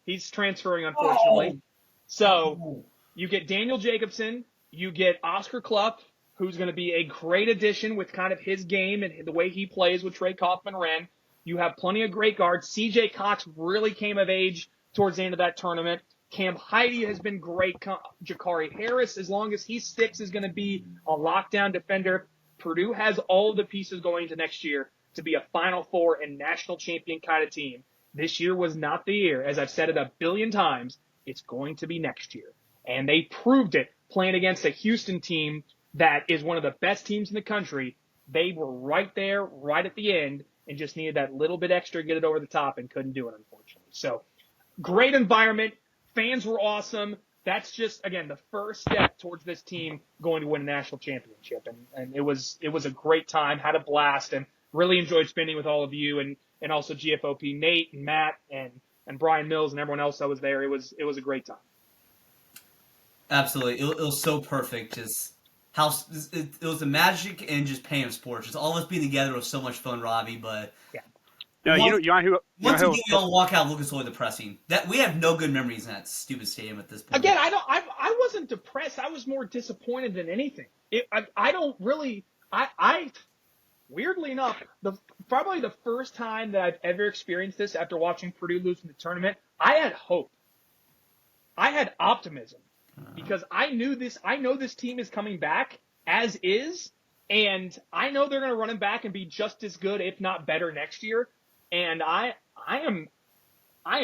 He's transferring, unfortunately. Oh. So you get Daniel Jacobson. You get Oscar Klupp, who's going to be a great addition with kind of his game and the way he plays with Trey Kaufman-Renn. You have plenty of great guards. C.J. Cox really came of age towards the end of that tournament. Cam Heide has been great. Jakari Harris, as long as he sticks, is going to be a lockdown defender. Purdue has all of the pieces going into next year to be a Final Four and national champion kind of team. This year was not the year. As I've said it a billion times, it's going to be next year. And they proved it playing against a Houston team that is one of the best teams in the country. They were right there, right at the end, and just needed that little bit extra to get it over the top and couldn't do it, unfortunately. So, great environment. Fans were awesome. That's just, again, the first step towards this team going to win a national championship. And it was a great time, had a blast, and really enjoyed spending with all of you and also GFOP, Nate and Matt and Brian Mills and everyone else that was there. It was a great time. Absolutely. It was so perfect. Just how it was the magic and just pain of sports. Just all of us being together was so much fun, Robbie. But yeah. No, once again, we all walk out looking so depressing. That we have no good memories in that stupid stadium at this point. Again, I wasn't depressed. I was more disappointed than anything. Weirdly enough, probably the first time that I've ever experienced this after watching Purdue lose in the tournament, I had hope. I had optimism because I know this team is coming back as is, and I know they're going to run it back and be just as good, if not better, next year. And I am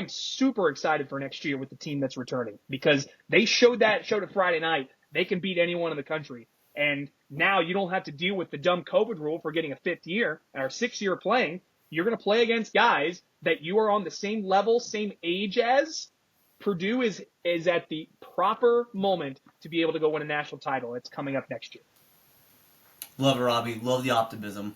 super excited for next year with the team that's returning because they showed it Friday night. They can beat anyone in the country. And now you don't have to deal with the dumb COVID rule for getting a fifth year or 6th year playing. You're going to play against guys that you are on the same level, same age as. Purdue is at the proper moment to be able to go win a national title. It's coming up next year. Love it, Robbie. Love the optimism.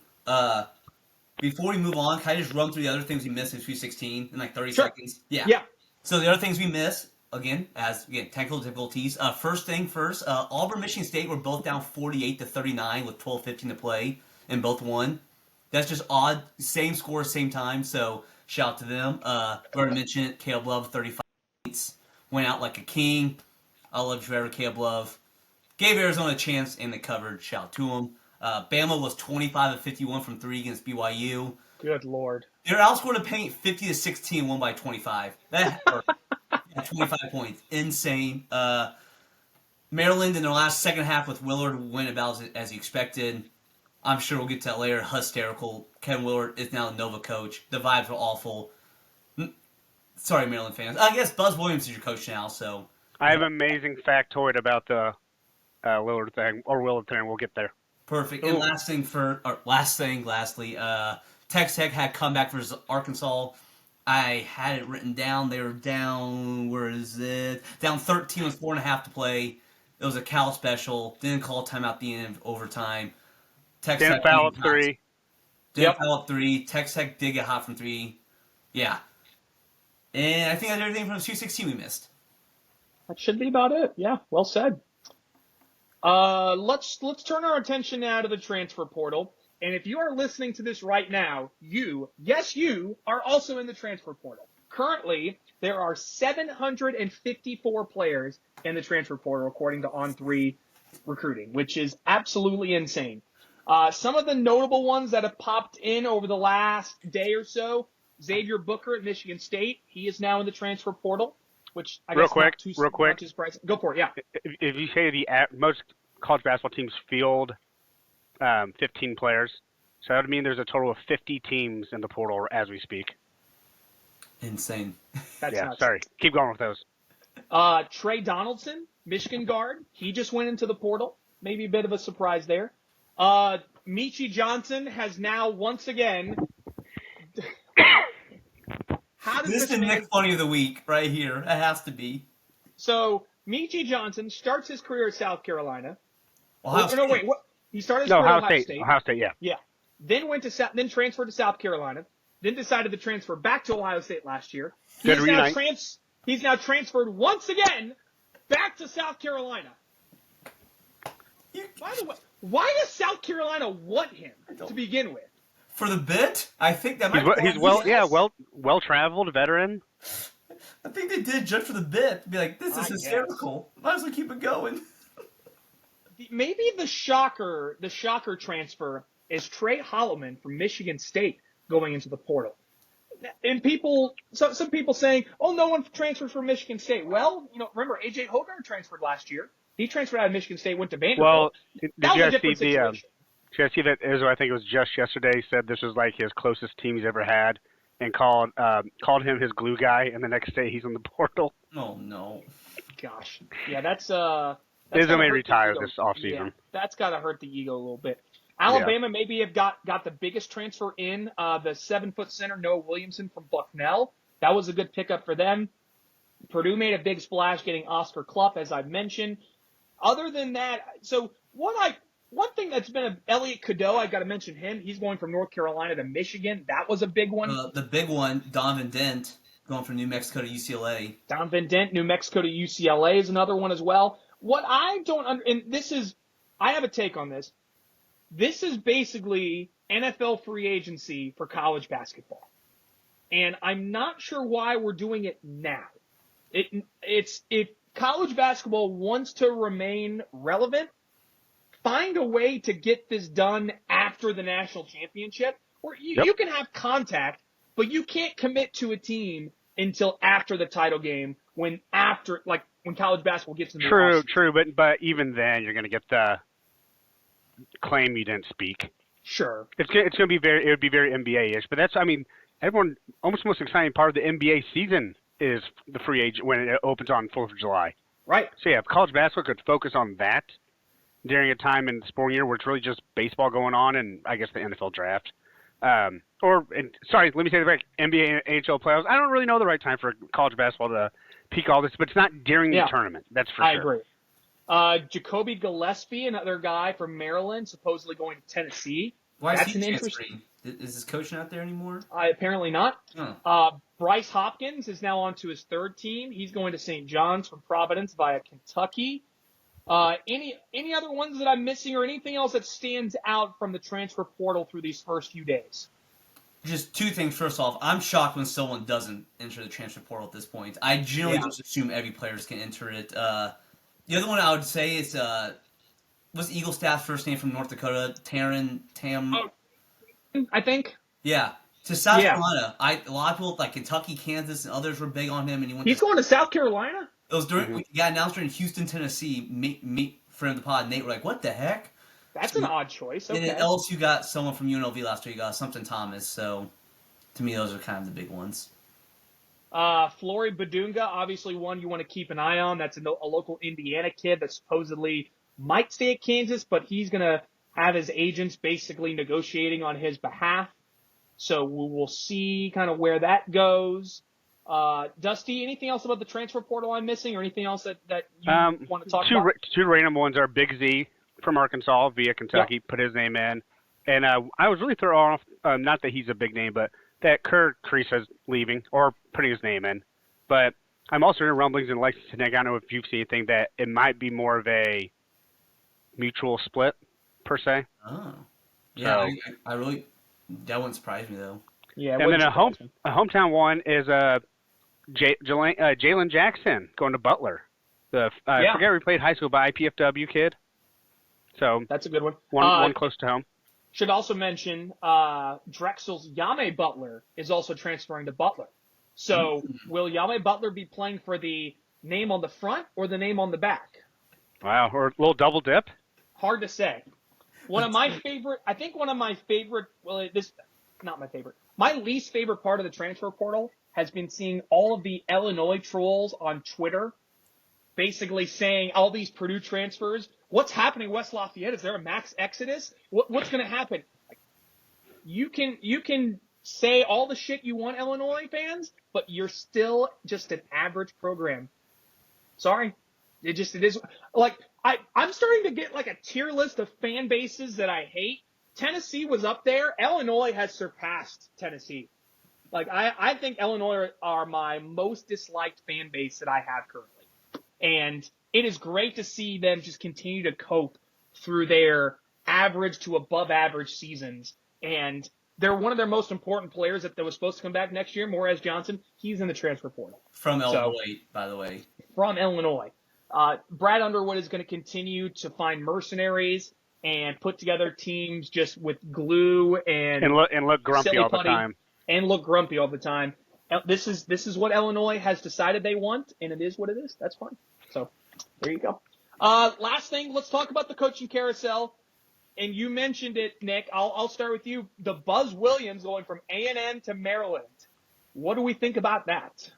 Before we move on, can I just run through the other things we missed in Sweet 16 in like 30 seconds? Yeah. So the other things we missed, again, technical difficulties. First thing first, Auburn, Michigan State were both down 48-39 with 12:15 to play and both won. That's just odd. Same score, same time. So shout out to them. We already mentioned Caleb Love, 35 points. Went out like a king. I love you forever, Caleb Love. Gave Arizona a chance and they covered. Shout out to them. Bama was 25-51 from 3 against BYU. Good Lord. They're outscored in paint 50-16, won by 25. That hurt. 25 points. Insane. Maryland in their last second half with Willard went about as he expected. I'm sure we'll get to that later. Hysterical. Kevin Willard is now the Nova coach. The vibes were awful. Sorry, Maryland fans. I guess Buzz Williams is your coach now, so. I have an amazing factoid about the Willard thing, or Willard thing. We'll get there. Perfect. And lastly, Texas Tech had comeback versus Arkansas. I had it written down. They were down, where is it? Down 13 with 4.5 to play. It was a Cal special. Didn't call timeout at the end of overtime. Texas Didn't foul up 3. Didn't foul up 3. Texas Tech did get hot from 3. Yeah. And I think that's everything from 2-16 we missed. That should be about it. Yeah, well said. Let's turn our attention now to the transfer portal. And if you are listening to this right now, you are also in the transfer portal. Currently, there are 754 players in the transfer portal according to On3 Recruiting, which is absolutely insane. Some of the notable ones that have popped in over the last day or so, Xavier Booker at Michigan State. He is now in the transfer portal, which I guess not too surprising. Go for it, yeah. If you say most college basketball teams field 15 players, so that would mean there's a total of 50 teams in the portal as we speak. Insane. That's nuts. Sorry. Keep going with those. Trey Donaldson, Michigan guard. He just went into the portal. Maybe a bit of a surprise there. Michi Johnson has now once again. This is the Nick Funny of the week right here. It has to be. So Michi Johnson starts his career at South Carolina. He started his career at Ohio State. Ohio State, yeah. Yeah. Then transferred to South Carolina. Then decided to transfer back to Ohio State last year. He's now transferred once again back to South Carolina. By the way, why does South Carolina want him to begin with? For the bit? I think that might be. He's well traveled veteran. I think they did just for the bit. Be like, this is hysterical. Might as well keep it going. Maybe the shocker transfer is Trey Holloman from Michigan State going into the portal. And some people saying, oh, no one transfers from Michigan State. Well, remember A.J. Hogarth transferred last year. He transferred out of Michigan State, went to Vanderbilt. Well, did you guys see that Izzo, I think it was just yesterday, said this was like his closest team he's ever had and called him his glue guy, and the next day he's in the portal. Oh, no. Gosh. Yeah, that's Izzo may retire this offseason. Yeah, that's got to hurt the ego a little bit. Alabama maybe have got the biggest transfer in, the 7-foot center Noah Williamson from Bucknell. That was a good pickup for them. Purdue made a big splash getting Oscar Klupp, as I've mentioned. Other than that, so one thing that's been Elliot Cadeau, I got to mention him. He's going from North Carolina to Michigan. That was a big one. The big one, Donovan Dent, going from New Mexico to UCLA. Donovan Dent, New Mexico to UCLA is another one as well. What I don't I have a take on this. This is basically NFL free agency for college basketball. And I'm not sure why we're doing it now. If college basketball wants to remain relevant, find a way to get this done after the national championship, where you can have contact, but you can't commit to a team until after the title game, when college basketball gets in the True, but even then you're going to get the claim you didn't speak. Sure. It would be very NBA-ish, but almost the most exciting part of the NBA season is the free agent when it opens on 4th of July. Right. So yeah, if college basketball could focus on that during a time in the sporting year where it's really just baseball going on and I guess the NFL draft. Let me say the right, NBA and NHL playoffs. I don't really know the right time for college basketball to peak all this, but it's not during the tournament. That's for sure. I agree. Jacoby Gillespie, another guy from Maryland, supposedly going to Tennessee. Why is he transferring? Is his coach not there anymore? Apparently not. Oh. Bryce Hopkins is now on to his third team. He's going to St. John's from Providence via Kentucky. Any other ones that I'm missing or anything else that stands out from the transfer portal through these first few days? Just two things. First off, I'm shocked when someone doesn't enter the transfer portal at this point. I generally just assume every player can enter it. The other one I would say is what's Eagle Staff's first name from North Dakota? Tam. I think. Yeah. To South Carolina. A lot of people like Kentucky, Kansas, and others were big on him, and he's going to South Carolina. It was announced during Houston, Tennessee. Meet friend of the pod, Nate. We're like, what the heck? That's an odd choice. Okay. And then LSU got someone from UNLV last year. You got something Thomas. So, to me, those are kind of the big ones. Flory Badunga, obviously one you want to keep an eye on. That's a local Indiana kid that supposedly might stay at Kansas, but he's going to have his agents basically negotiating on his behalf. So we will see kind of where that goes. Dusty, anything else about the transfer portal I'm missing, or anything else that you want to talk about? Two random ones are Big Z from Arkansas via Kentucky, put his name in. And I was really thrown off, not that he's a big name, but that Kerr Kreesa's leaving or putting his name in. But I'm also hearing rumblings in Lexington. I don't know if you've seen anything that it might be more of a mutual split, per se. Oh. Yeah, so, I really – that wouldn't surprise me, though. Yeah, and then a hometown one is Jalen Jackson going to Butler. I forget where he played high school, but IPFW kid. So that's a good one. One close to home. Should also mention Drexel's Yame Butler is also transferring to Butler. So will Yame Butler be playing for the name on the front or the name on the back? Wow, or a little double dip. Hard to say. One of my favorite, well, this, not my favorite. My least favorite part of the transfer portal has been seeing all of the Illinois trolls on Twitter basically saying all these Purdue transfers. What's happening in West Lafayette? Is there a max exodus? What's going to happen? You can say all the shit you want, Illinois fans, but you're still just an average program. Sorry. It is. Like, I'm starting to get like a tier list of fan bases that I hate. Tennessee was up there. Illinois has surpassed Tennessee. Like, I think Illinois are my most disliked fan base that I have currently. And it is great to see them just continue to cope through their average to above average seasons. And they're one of their most important players that was supposed to come back next year, Morez Johnson. He's in the transfer portal. From Illinois, by the way. From Illinois. Brad Underwood is going to continue to find mercenaries and put together teams just with glue and look grumpy all the time. And look grumpy all the time. This is what Illinois has decided they want, and it is what it is. That's fine. So there you go. Last thing, let's talk about the coaching carousel. And you mentioned it, Nick. I'll start with you. The Buzz Williams going from A&M to Maryland. What do we think about that?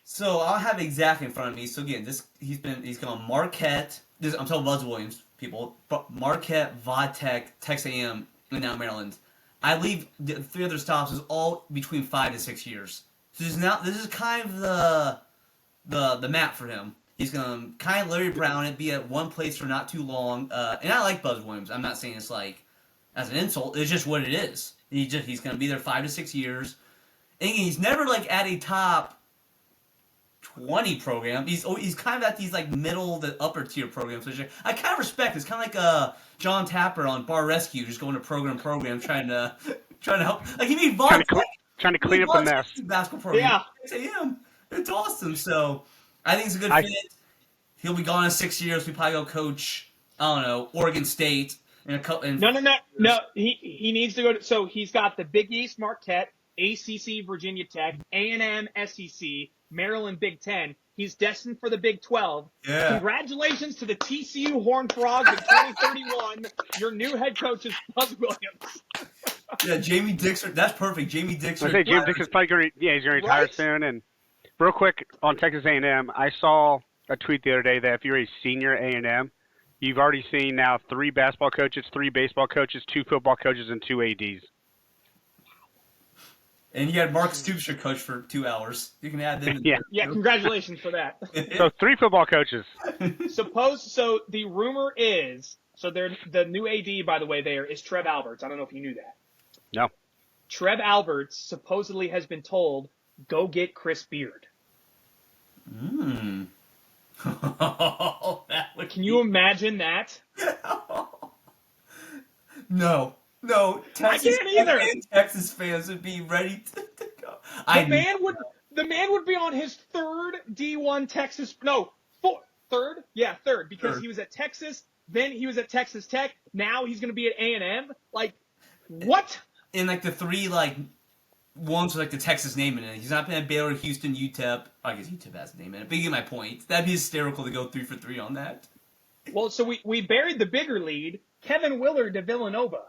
So I'll have it exactly in front of me. So again, he's gone Marquette. I'm talking Buzz Williams, people. Marquette, Vodtech, Texas A&M, and now Maryland. I leave the three other stops is all between 5 to 6 years. So this is kind of the map for him. He's gonna kind of Larry Brown it, be at one place for not too long. And I like Buzz Williams. I'm not saying it's like as an insult. It's just what it is. He's gonna be there 5 to 6 years. And again, he's never like at a top 20 program. He's kind of at these like middle to upper tier programs, which I kind of respect. It's kind of like John Tapper on Bar Rescue, just going to program trying to help. Like he made trying to clean up the mess. Basketball program. Yeah, it's awesome. So I think it's a good fit. He'll be gone in 6 years. We probably go coach. I don't know, Oregon State. No. He needs to go to. So he's got the Big East, Marquette, ACC, Virginia Tech, A&M, SEC, Maryland, Big Ten. He's destined for the Big 12. Yeah. Congratulations to the TCU Horned Frogs in 2031. Your new head coach is Buzz Williams. Yeah, Jamie Dixon. That's perfect. Jamie Dixon. I say Jamie Dixon's probably going to he's going to retire soon. And real quick on Texas A&M, I saw a tweet the other day that if you're a senior A&M, you've already seen now 3 basketball coaches, 3 baseball coaches, 2 football coaches, and 2 ADs. And you had Mark Stoops your coach for 2 hours. You can add them. Yeah, congratulations for that. So 3 football coaches. So the rumor is, the new AD, by the way, there is Trev Alberts. I don't know if you knew that. No. Trev Alberts supposedly has been told, go get Chris Beard. Can you imagine that? No, Texas, I can't either. Texas fans would be ready to go. The man would be on his 3rd D1 Texas. No, 4th, 3rd. Yeah, 3rd because he was at Texas. Then he was at Texas Tech. Now he's going to be at A&M. Like, what? In like the 3 like ones with like the Texas name in it. He's not been at Baylor, Houston, UTEP. I guess UTEP has a name in it. But you get my point. That'd be hysterical to go 3 for 3 on that. Well, so we buried the bigger lead. Kevin Willard to Villanova.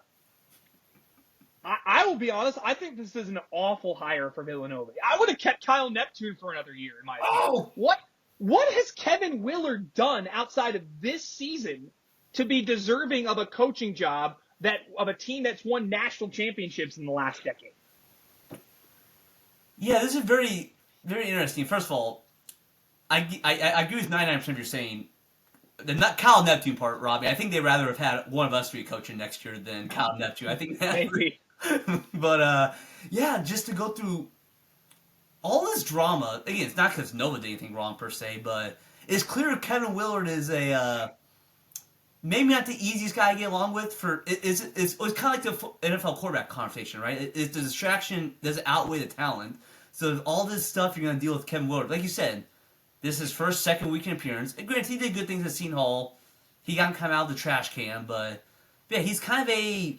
I will be honest. I think this is an awful hire for Villanova. I would have kept Kyle Neptune for another year, in my opinion. What has Kevin Willard done outside of this season to be deserving of a coaching job of a team that's won national championships in the last decade? Yeah, this is very, very interesting. First of all, I agree with 99% of you're saying. The Kyle Neptune part, Robbie. I think they'd rather have had one of us 3 coaching next year than Kyle Neptune. I think that. Maybe. But just to go through all this drama. Again, it's not because Nova did anything wrong per se, but it's clear Kevin Willard is a maybe not the easiest guy to get along with. It's kind of like the NFL quarterback conversation, right? It's the distraction doesn't outweigh the talent. So all this stuff you're going to deal with Kevin Willard, like you said. This is his 2nd weekend appearance. And granted, he did good things at Seton Hall. He got kind of out of the trash can, but yeah, he's kind of a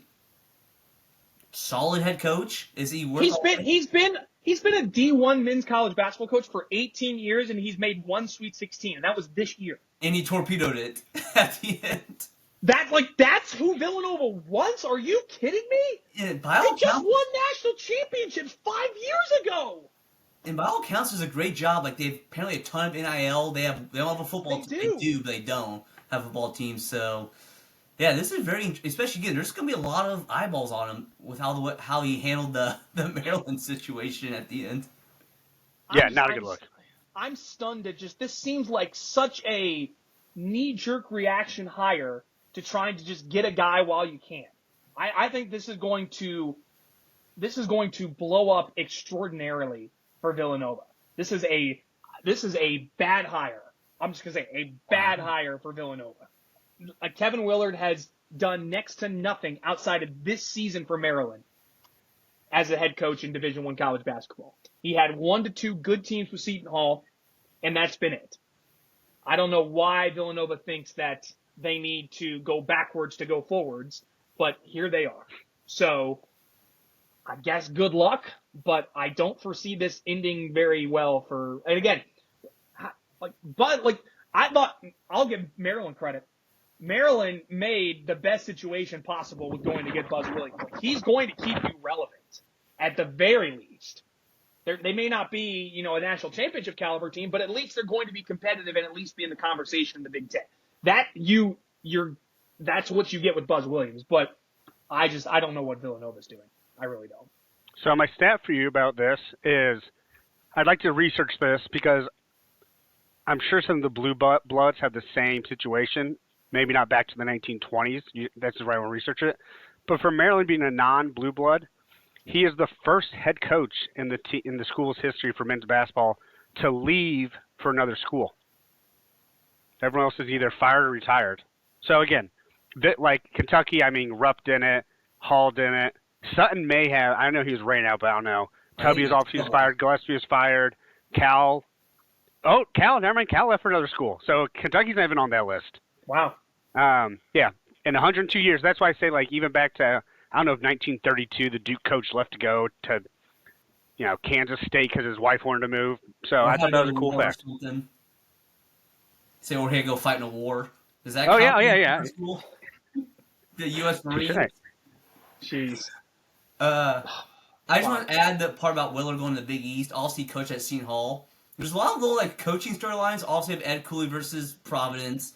solid head coach. Is he worth? He's been a D1 men's college basketball coach for 18 years, and he's made one Sweet 16, and that was this year. And he torpedoed it at the end. That's who Villanova wants? Are you kidding me? Yeah, They just won national championships 5 years ago. And by all accounts, it's a great job. Like, they've apparently a ton of NIL. They don't have a football team. They do, but they don't have a football team. So, yeah, this is very, especially again, there's going to be a lot of eyeballs on him with how he handled the Maryland situation at the end. Yeah, not a good look. I'm stunned at this seems like such a knee-jerk reaction hire to trying to just get a guy while you can. I think this is going to blow up extraordinarily for Villanova. This is a bad hire. I'm just gonna say a bad hire for Villanova. Kevin Willard has done next to nothing outside of this season for Maryland as a head coach in Division I college basketball. He had 1 to 2 good teams with Seton Hall, and that's been it. I don't know why Villanova thinks that they need to go backwards to go forwards, but here they are. So I guess good luck, but I don't foresee this ending very well and again, I thought, I'll give Maryland credit. Maryland made the best situation possible with going to get Buzz Williams. He's going to keep you relevant at the very least. They may not be, a national championship caliber team, but at least they're going to be competitive and at least be in the conversation in the Big Ten. That's what you get with Buzz Williams. But I don't know what Villanova's doing. I really don't. So my stat for you about this is I'd like to research this because I'm sure some of the blue bloods have the same situation. Maybe not back to the 1920s. That's where I want to research it. But for Maryland being a non-blue blood, he is the first head coach in the school's history for men's basketball to leave for another school. Everyone else is either fired or retired. So again, like Kentucky, Rupp didn't, Hall didn't. Sutton may have. I know he was rained out, but I don't know. Tubby was obviously fired. Gillespie was fired. Cal. Oh, never mind. Cal left for another school. So Kentucky's not even on that list. Wow. Yeah. In 102 years, that's why I say, even back to, I don't know if 1932, the Duke coach left to go to, Kansas State because his wife wanted to move. So I thought that was a cool fact. Say we're here to go fight in a war. Is that? Oh yeah. The U.S. Marines. Jeez. I just want to add the part about Willard going to the Big East. Also, he coached at Seton Hall. There's a lot of little coaching storylines. Also, have Ed Cooley versus Providence.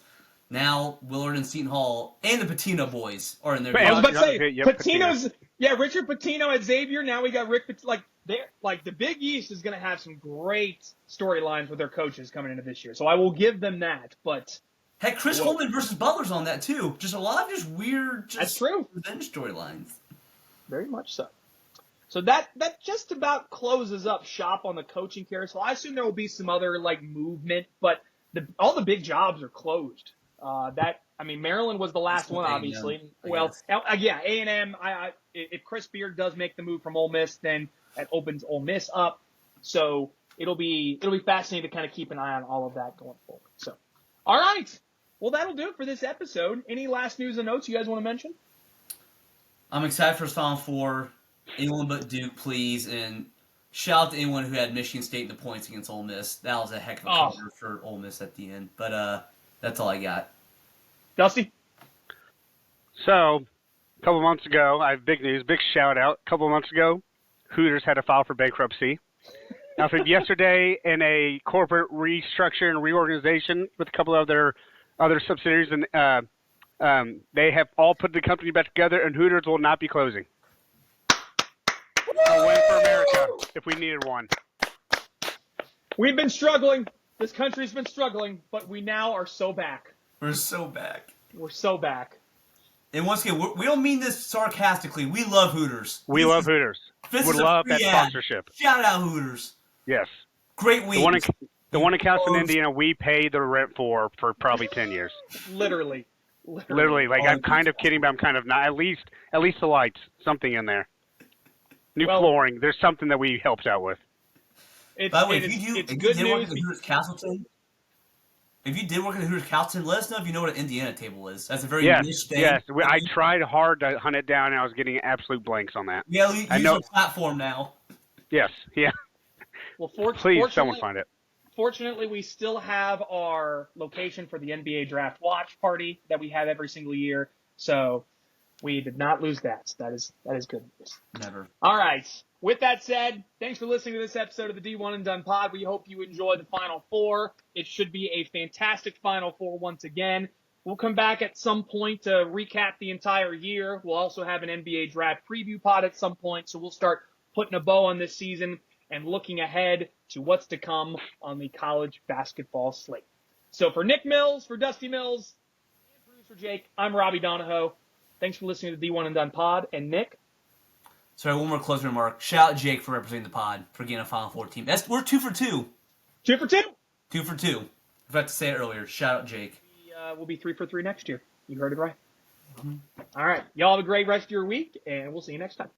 Now Willard and Seton Hall and the Patino boys are in there. I was about to say Patino's. Yeah, Richard Patino at Xavier. Now we got Rick. The Big East is going to have some great storylines with their coaches coming into this year. So I will give them that. But heck, Chris Holman versus Butler's on that too. Just a lot of weird. That's true. Revenge storylines. Very much so. So that just about closes up shop on the coaching carousel. I assume there will be some other movement, but all the big jobs are closed. Maryland was the last one, obviously. A&M. If Chris Beard does make the move from Ole Miss, then that opens Ole Miss up. So it'll be fascinating to kind of keep an eye on all of that going forward. So, all right. Well, that'll do it for this episode. Any last news and notes you guys want to mention? I'm excited for Final Four. Anyone but Duke, please. And shout out to anyone who had Michigan State in the points against Ole Miss. That was a heck of a cover for Ole Miss at the end. But that's all I got. Dusty? So, a couple months ago, I have big news, big shout out. A couple months ago, Hooters had to file for bankruptcy. Now, from yesterday, in a corporate restructure and reorganization with a couple of their other subsidiaries, and they have all put the company back together, and Hooters will not be closing. A win for America, if we needed one. We've been struggling. This country's been struggling, but we now are so back. We're so back. We're so back. And once again, we don't mean this sarcastically. We love Hooters. We love Hooters. Would love that sponsorship. Shout out Hooters. Yes. Great week. The one in Calhoun, Indiana, we paid the rent for probably 10 years. Literally. I'm kind of kidding, but I'm kind of not. At least the lights, something in there. New flooring. There's something that we helped out with. By the way, if you do good news. Hooters Castleton, If you did work at the Hooters Calton, let us know if you know what an Indiana table is. That's a very Yes, niche thing. yes. I tried hard to hunt it down, and I was getting absolute blanks on that. Yeah, use your platform now. Yes, yeah. Well, Please, someone find it. Fortunately, we still have our location for the NBA Draft Watch Party that we have every single year, so we did not lose that. That is good news. Never. All right. With that said, thanks for listening to this episode of the D1 and Done Pod. We hope you enjoy the Final Four. It should be a fantastic Final Four once again. We'll come back at some point to recap the entire year. We'll also have an NBA Draft preview pod at some point, so we'll start putting a bow on this season and looking ahead to what's to come on the college basketball slate. So for Nick Mills, for Dusty Mills, and producer Jake, I'm Robbie Donahoe. Thanks for listening to the D1 and Done Pod. And Nick? Sorry, one more closing remark. Shout out Jake for representing the pod, for getting a Final Four team. We're 2 for 2. 2 for 2? 2 for 2. I forgot to say it earlier. Shout out Jake. We'll be 3 for 3 next year. You heard it right. Mm-hmm. All right. Y'all have a great rest of your week, and we'll see you next time.